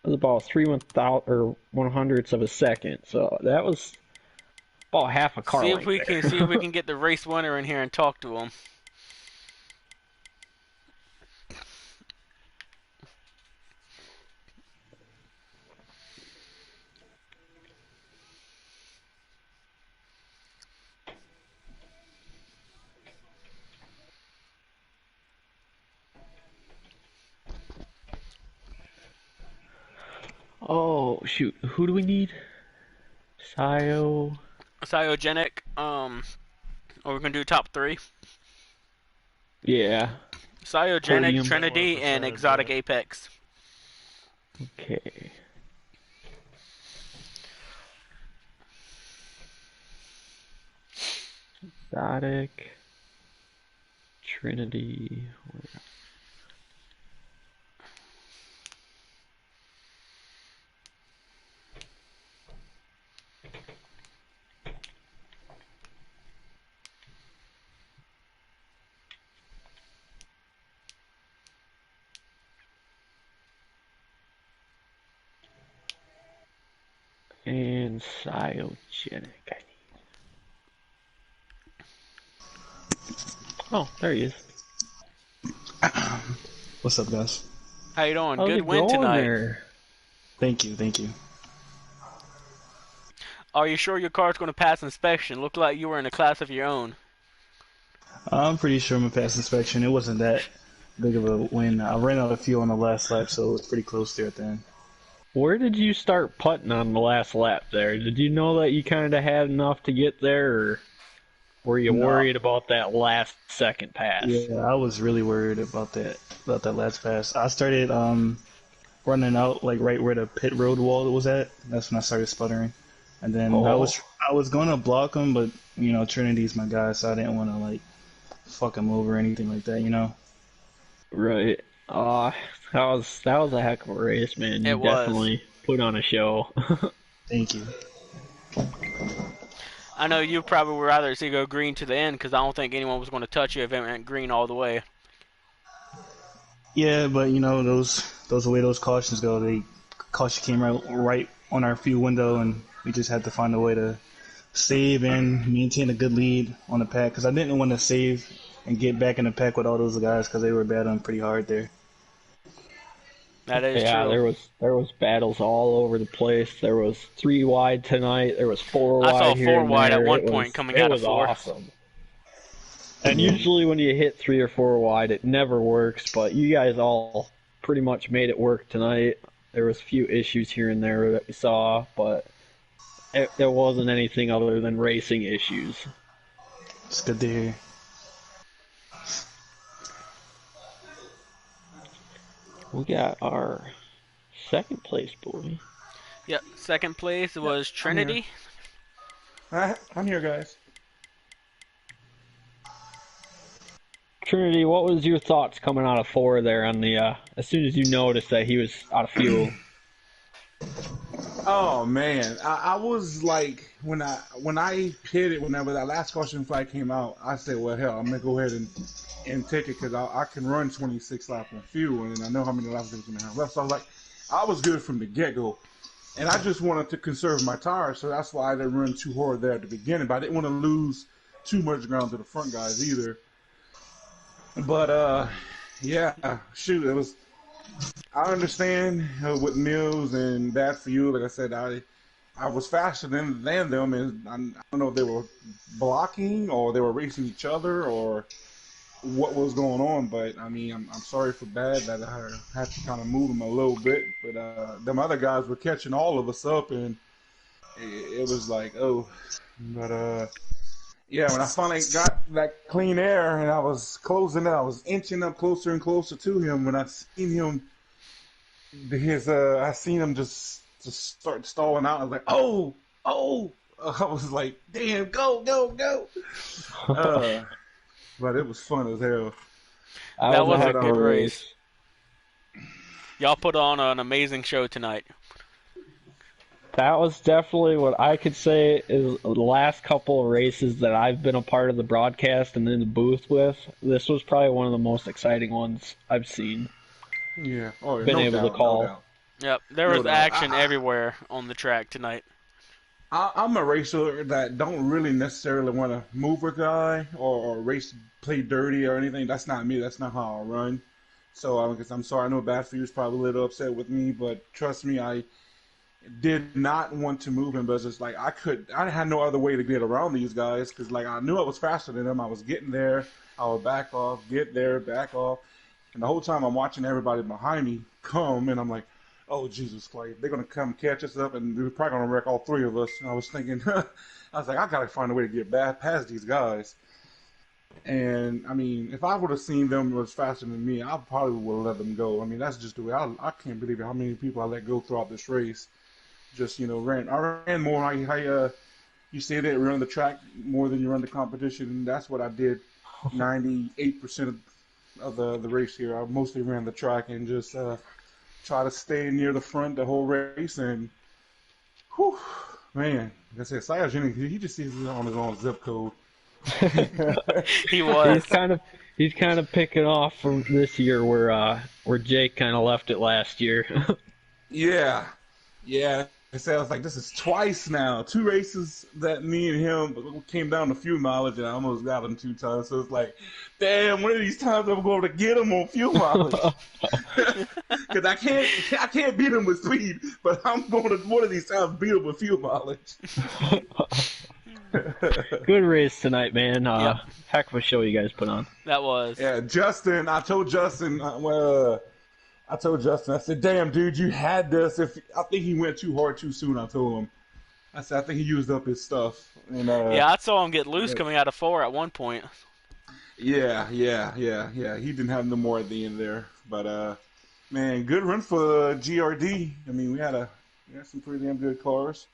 It was about 1/100ths of a second. So that was about half a car. See if we can get the race winner in here and talk to him. Oh shoot! Who do we need? Cyogenic. Or we're gonna do top 3. Yeah. Cyogenic, Podium. Trinity, and Exotic Apex. Okay. Exotic. Trinity. And Cyogenic, I need. Oh, there he is. What's up, guys? How you doing? How's Good it win going tonight. there? Thank you, thank you. Are you sure your car's going to pass inspection? Looked like you were in a class of your own. I'm pretty sure I'm gonna pass inspection. It wasn't that big of a win. I ran out of fuel on the last lap, so it was pretty close there at the end. Where did you start putting on the last lap there? Did you know that you kind of had enough to get there, or were you worried about that last second pass? Yeah, I was really worried about that last pass. I started running out like right where the pit road wall was at. That's when I started sputtering, and then I was gonna block him, but you know Trinity's my guy, so I didn't want to like fuck him over or anything like that, you know. Right. That was a heck of a race, man. You It was. definitely put on a show. Thank you. I know you probably would rather see go green to the end because I don't think anyone was going to touch you if it went green all the way. Yeah, but you know those way those cautions go. The caution came right on our fuel window, and we just had to find a way to save and maintain a good lead on the pack. Because I didn't want to save and get back in the pack with all those guys because they were battling pretty hard there. That is Yeah, true. there was battles all over the place. There was 3 wide tonight. There was four I saw wide here four and wide at there. one It point was coming it out of was four. awesome. And usually when you hit 3 or 4 wide, it never works. But you guys all pretty much made it work tonight. There was a few issues here and there that we saw, but there wasn't anything other than racing issues. It's good to hear. We got our second place boy. Yep. Second place was I'm here. Trinity. I'm here, guys. Trinity, what was your thoughts coming out of 4 there on the as soon as you noticed that he was out of fuel? Oh man, I was like when I pitted whenever that last caution flag came out, I said, well hell, I'm gonna go ahead and take it because I can run 26 laps on fuel and I know how many laps there's gonna have left. So I was like, I was good from the get go, and I just wanted to conserve my tires, so that's why I didn't run too hard there at the beginning. But I didn't want to lose too much ground to the front guys either. But yeah, shoot, it was. I understand with Mills and bad for you. Like I said, I was faster than them, and I don't know if they were blocking or they were racing each other or what was going on. But I mean, I'm sorry for bad that I had to kind of move them a little bit. But them other guys were catching all of us up, and it was like, oh. But yeah, when I finally got that clean air and I was closing in, I was inching up closer and closer to him. When I seen him, I seen him just start stalling out. I was like, oh. I was like, damn, go. Uh, but it was fun as hell. That was a heck of good race. Y'all put on an amazing show tonight. That was definitely what I could say is the last couple of races that I've been a part of the broadcast and in the booth with. This was probably one of the most exciting ones I've seen. Yeah, oh, yeah, Been no able doubt, to call. no doubt. Yep. There No was doubt. action everywhere on the track tonight. I'm a racer that don't really necessarily want to move a guy or race play dirty or anything. That's not me. That's not how I run. So I'm sorry. I know Bad for You's probably a little upset with me, but trust me, I did not want to move him. But it's just like I had no other way to get around these guys because like I knew I was faster than them. I was getting there. I would back off, get there, back off, and the whole time I'm watching everybody behind me come, and I'm like, oh Jesus Christ, they're gonna come catch us up, and they're probably gonna wreck all 3 of us. And I was thinking, I was like, I gotta find a way to get back past these guys. And I mean, if I would have seen them was faster than me, I probably would have let them go. I mean, that's just the way. I can't believe how many people I let go throughout this race. Just ran. I ran more. You say that run the track more than you run the competition, and that's what I did. 98% of the race here, I mostly ran the track and just try to stay near the front the whole race. And whew, man, like I said, Sayaj Jennings, he just sees it on his own zip code. He was. He's kind of picking off from this year where Jake kind of left it last year. Yeah. I said, I was like, this is twice now. 2 races that me and him came down to fuel mileage, and I almost got him 2 times. So it's like, damn, one of these times I'm going to get him on fuel mileage. Because I can't beat him with speed, but I'm going to one of these times beat him with fuel mileage. Good race tonight, man. Yep. Heck of a show you guys put on. That was. Yeah, Justin, I told Justin, I said, damn, dude, you had this. I think he went too hard too soon, I told him. I said, I think he used up his stuff. And Yeah, I saw him get loose coming out of 4 at one point. Yeah. He didn't have no more at the end there. But, man, good run for GRD. I mean, we had some pretty damn good cars.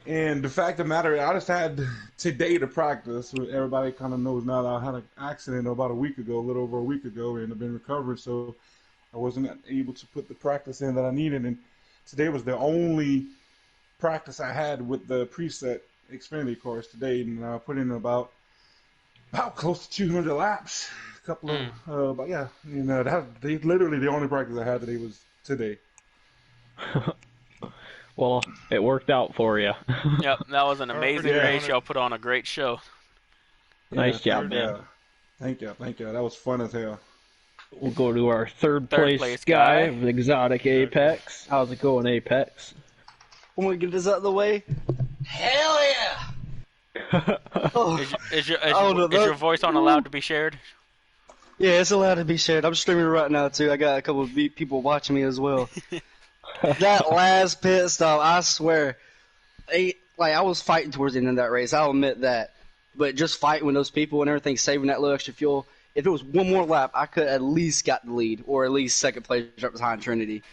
And the fact of the matter, I just had today to practice. Everybody kind of knows now that I had an accident about a little over a week ago, and I've been recovering, so I wasn't able to put the practice in that I needed. And today was the only practice I had with the preset Xfinity cars today, and I put in about close to 200 laps. A couple of, but yeah, literally the only practice I had today was today. Well, it worked out for you. Yep, that was an amazing race. Y'all put on a great show. Nice job, man. Thank you. That was fun as hell. We'll go to our third Third place place guy guy. of Exotic Apex. How's it going, Apex? When we get this out of the way, hell yeah! Oh, Is your voice on allowed to be shared? yeah, it's allowed to be shared. I'm streaming right now too. I got a couple of people watching me as well. That last pit stop, I swear, I was fighting towards the end of that race. I'll admit that, but just fighting with those people and everything, saving that little extra fuel. If it was one more lap, I could at least got the lead, or at least second place right behind Trinity.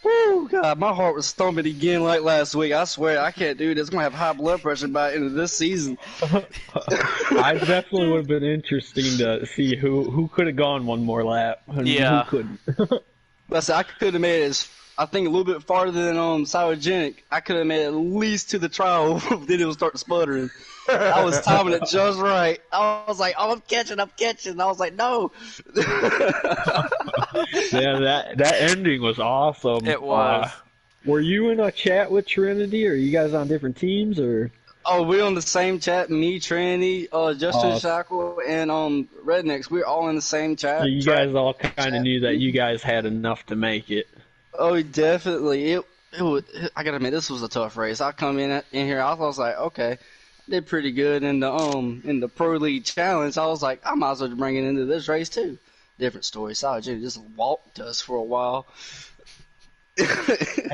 Woo, God, my heart was thumping again like last week. I swear, I can't do this. I'm going to have high blood pressure by the end of this season. I definitely would have been interesting to see who could have gone one more lap and Yeah. who couldn't. But I said, I could have made it, I think, a little bit farther than Cyrogenic. I could have made it at least to the trial, then it would start sputtering. I was timing it just right. I was like, oh, I'm catching. And I was like, no. Yeah, that ending was awesome. It was. Were you in a chat with Trinity, or are you guys on different teams, or? Oh, we're on the same chat. Me, Trinity, Justin Shackle, and Rednecks. We're all in the same chat. So you guys all kind of knew that you guys had enough to make it. Oh, definitely. It was, I gotta admit, this was a tough race. I come in here, I was like, okay, did pretty good in the Pro League Challenge. I was like, I might as well bring it into this race too. Different story. Solid Jimmy just walked us for a while.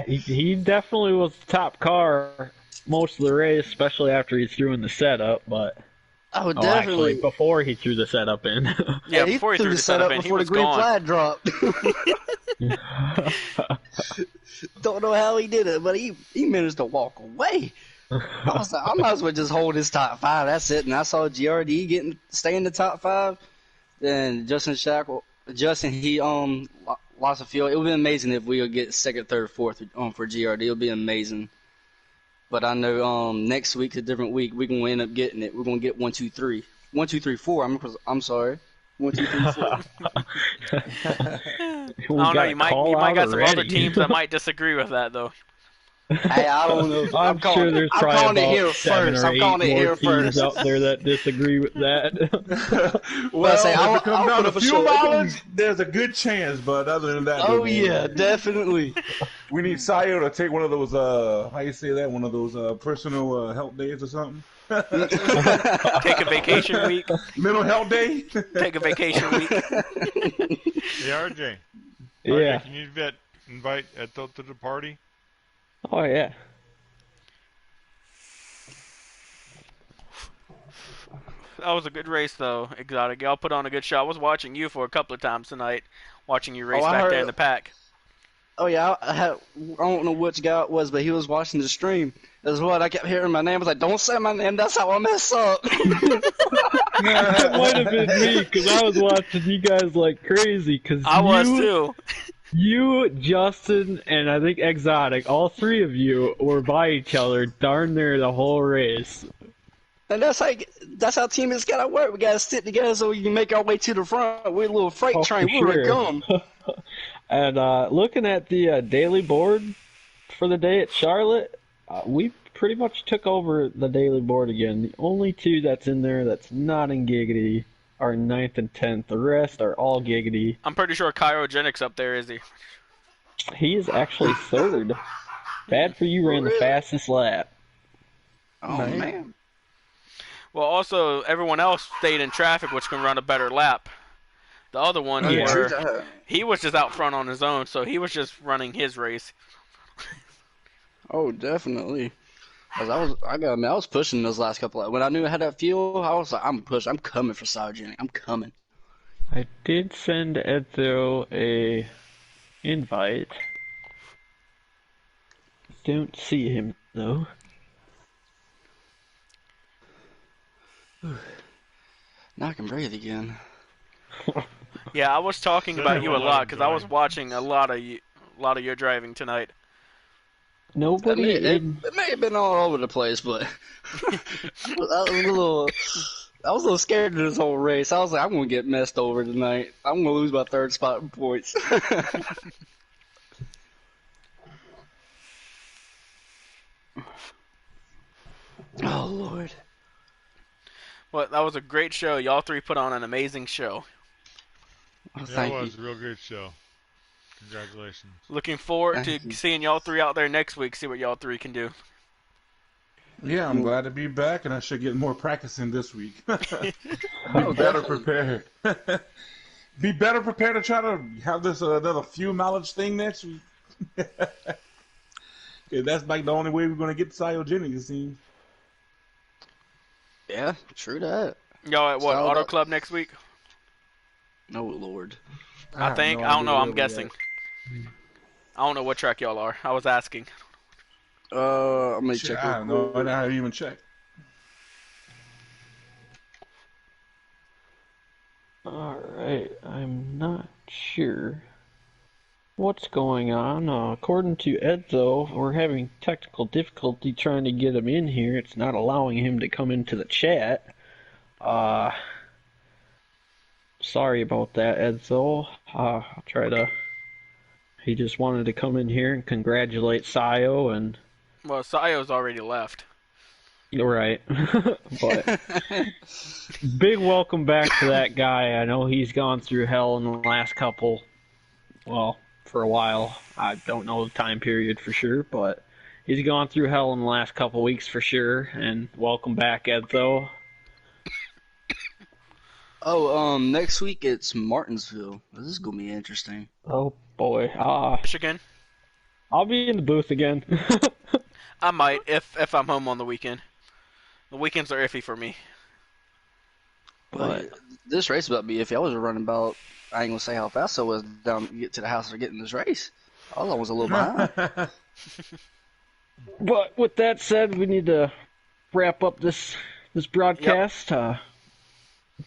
He definitely was the top car most of the race, especially after he threw in the setup. But oh, definitely actually, before he threw the setup in. Yeah, he before he threw threw the the setup in, he before was the green gone. flag dropped. Don't know how he did it, but he managed to walk away. I was like, I might as well just hold his top five. That's it. And I saw GRD stay in the top five. Then Justin, he lost a fuel. It would be amazing if we would get second, third, fourth for GRD. It would be amazing. But I know next week's a different week. We're gonna end up getting it. We're gonna get 1, 2, 3. 1, 2, 3, 4. I'm sorry. 1, 2, 3, 4. I don't know. You might got some other teams that might disagree with that though. Hey, I don't know. I'm sure there's probably about 7 or 8 more teams first. out there that disagree with that. Well, say, if it comes down to put up a fuel show. mileage, there's a good chance. But other than that, Oh yeah, definitely. we need Sayo to take one of those. How you say that? One of those personal health days or something. Take a vacation week. Mental health day. Take a vacation week. Hey, RJ. Yeah. RJ, can you invite Eto to the party? Oh yeah. That was a good race though, Exotic. Y'all put on a good show. I was watching you for a couple of times tonight, watching you race back there in the pack. Oh yeah, I don't know which guy it was, but he was watching the stream. That's what I kept hearing my name. I was like, "Don't say my name. That's how I mess up." That might have been me because I was watching you guys like crazy. Cause I was too. You, Justin, and I think Exotic, all three of you were by each other darn near the whole race. And that's how teammates gotta work. We gotta stick together so we can make our way to the front. We're a little freight train. We're gonna come. And looking at the daily board for the day at Charlotte, we pretty much took over the daily board again. The only two that's in there that's not in Giggity are 9th and 10th. The rest are all Giggity. I'm pretty sure Chirogenics up there, is he? He is actually third. Bad for you, ran the fastest lap. Oh man. Well, also everyone else stayed in traffic, which can run a better lap. The other one, he was just out front on his own, so he was just running his race. Oh, definitely. Cause I was pushing those last couple. When I knew I had that fuel, I was like, I'm coming for Cyrogenic. I'm coming. I did send Edzo a invite. Don't see him though. Now I can breathe again. Yeah, I was talking about you a lot because I was watching a lot of your driving tonight. Nobody. It may have been all over the place, but I was a little scared of this whole race. I was like, I'm gonna get messed over tonight. I'm gonna lose my third spot in points. Oh Lord. Well, that was a great show. Y'all three put on an amazing show. Oh, Yeah, it thank you. was a real good show. Congratulations. Looking forward to Thank you. seeing y'all three out there next week. See what y'all three can do. Yeah, I'm Mm. glad to be back, and I should get more practicing this week. Be Oh, better definitely. prepared. Be better prepared to try to have this another few knowledge thing next week. Yeah, that's like the only way we're gonna get cryogenic, it seems. Yeah, true that. Y'all at It's what all Auto about. Club next week? Oh Lord. I I have think. no I don't idea know. where I'm we guessing. at. I don't know what track y'all are. I was asking. I'm gonna Shit, check I real have no quick. idea how to even check. Alright, I'm not sure what's going on. According to Edzo, we're having technical difficulty trying to get him in here. It's not allowing him to come into the chat. Uh, Sorry about that, Edzo. I'll try to. He just wanted to come in here and congratulate Sayo, and Well, Sayo's already left. you're right. But big welcome back to that guy. I know he's gone through hell in the last couple, well, for a while. I don't know the time period for sure, but he's gone through hell in the last couple weeks for sure. And welcome back, Edzo. Oh, next week it's Martinsville. This is gonna be interesting. Oh boy. Michigan. I'll be in the booth again. I might if I'm home on the weekend. The weekends are iffy for me. Well, But this race about to be iffy. I was running about. I ain't gonna say how fast I was down to get to the house to get in this race. I was almost a little behind. but with that said, we need to wrap up this Yep. broadcast.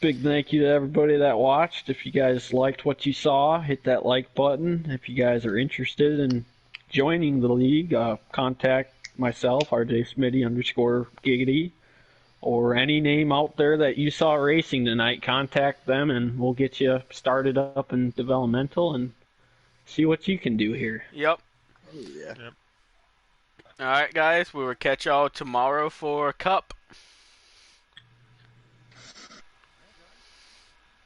Big thank you to everybody that watched. If you guys liked what you saw, hit that like button. If you guys are interested in joining the league, contact myself, RJ Smitty _Giggity, or any name out there that you saw racing tonight. Contact them, and we'll get you started up in developmental and see what you can do here. Yep. Oh yeah. All right, guys. We will catch y'all tomorrow for Cup.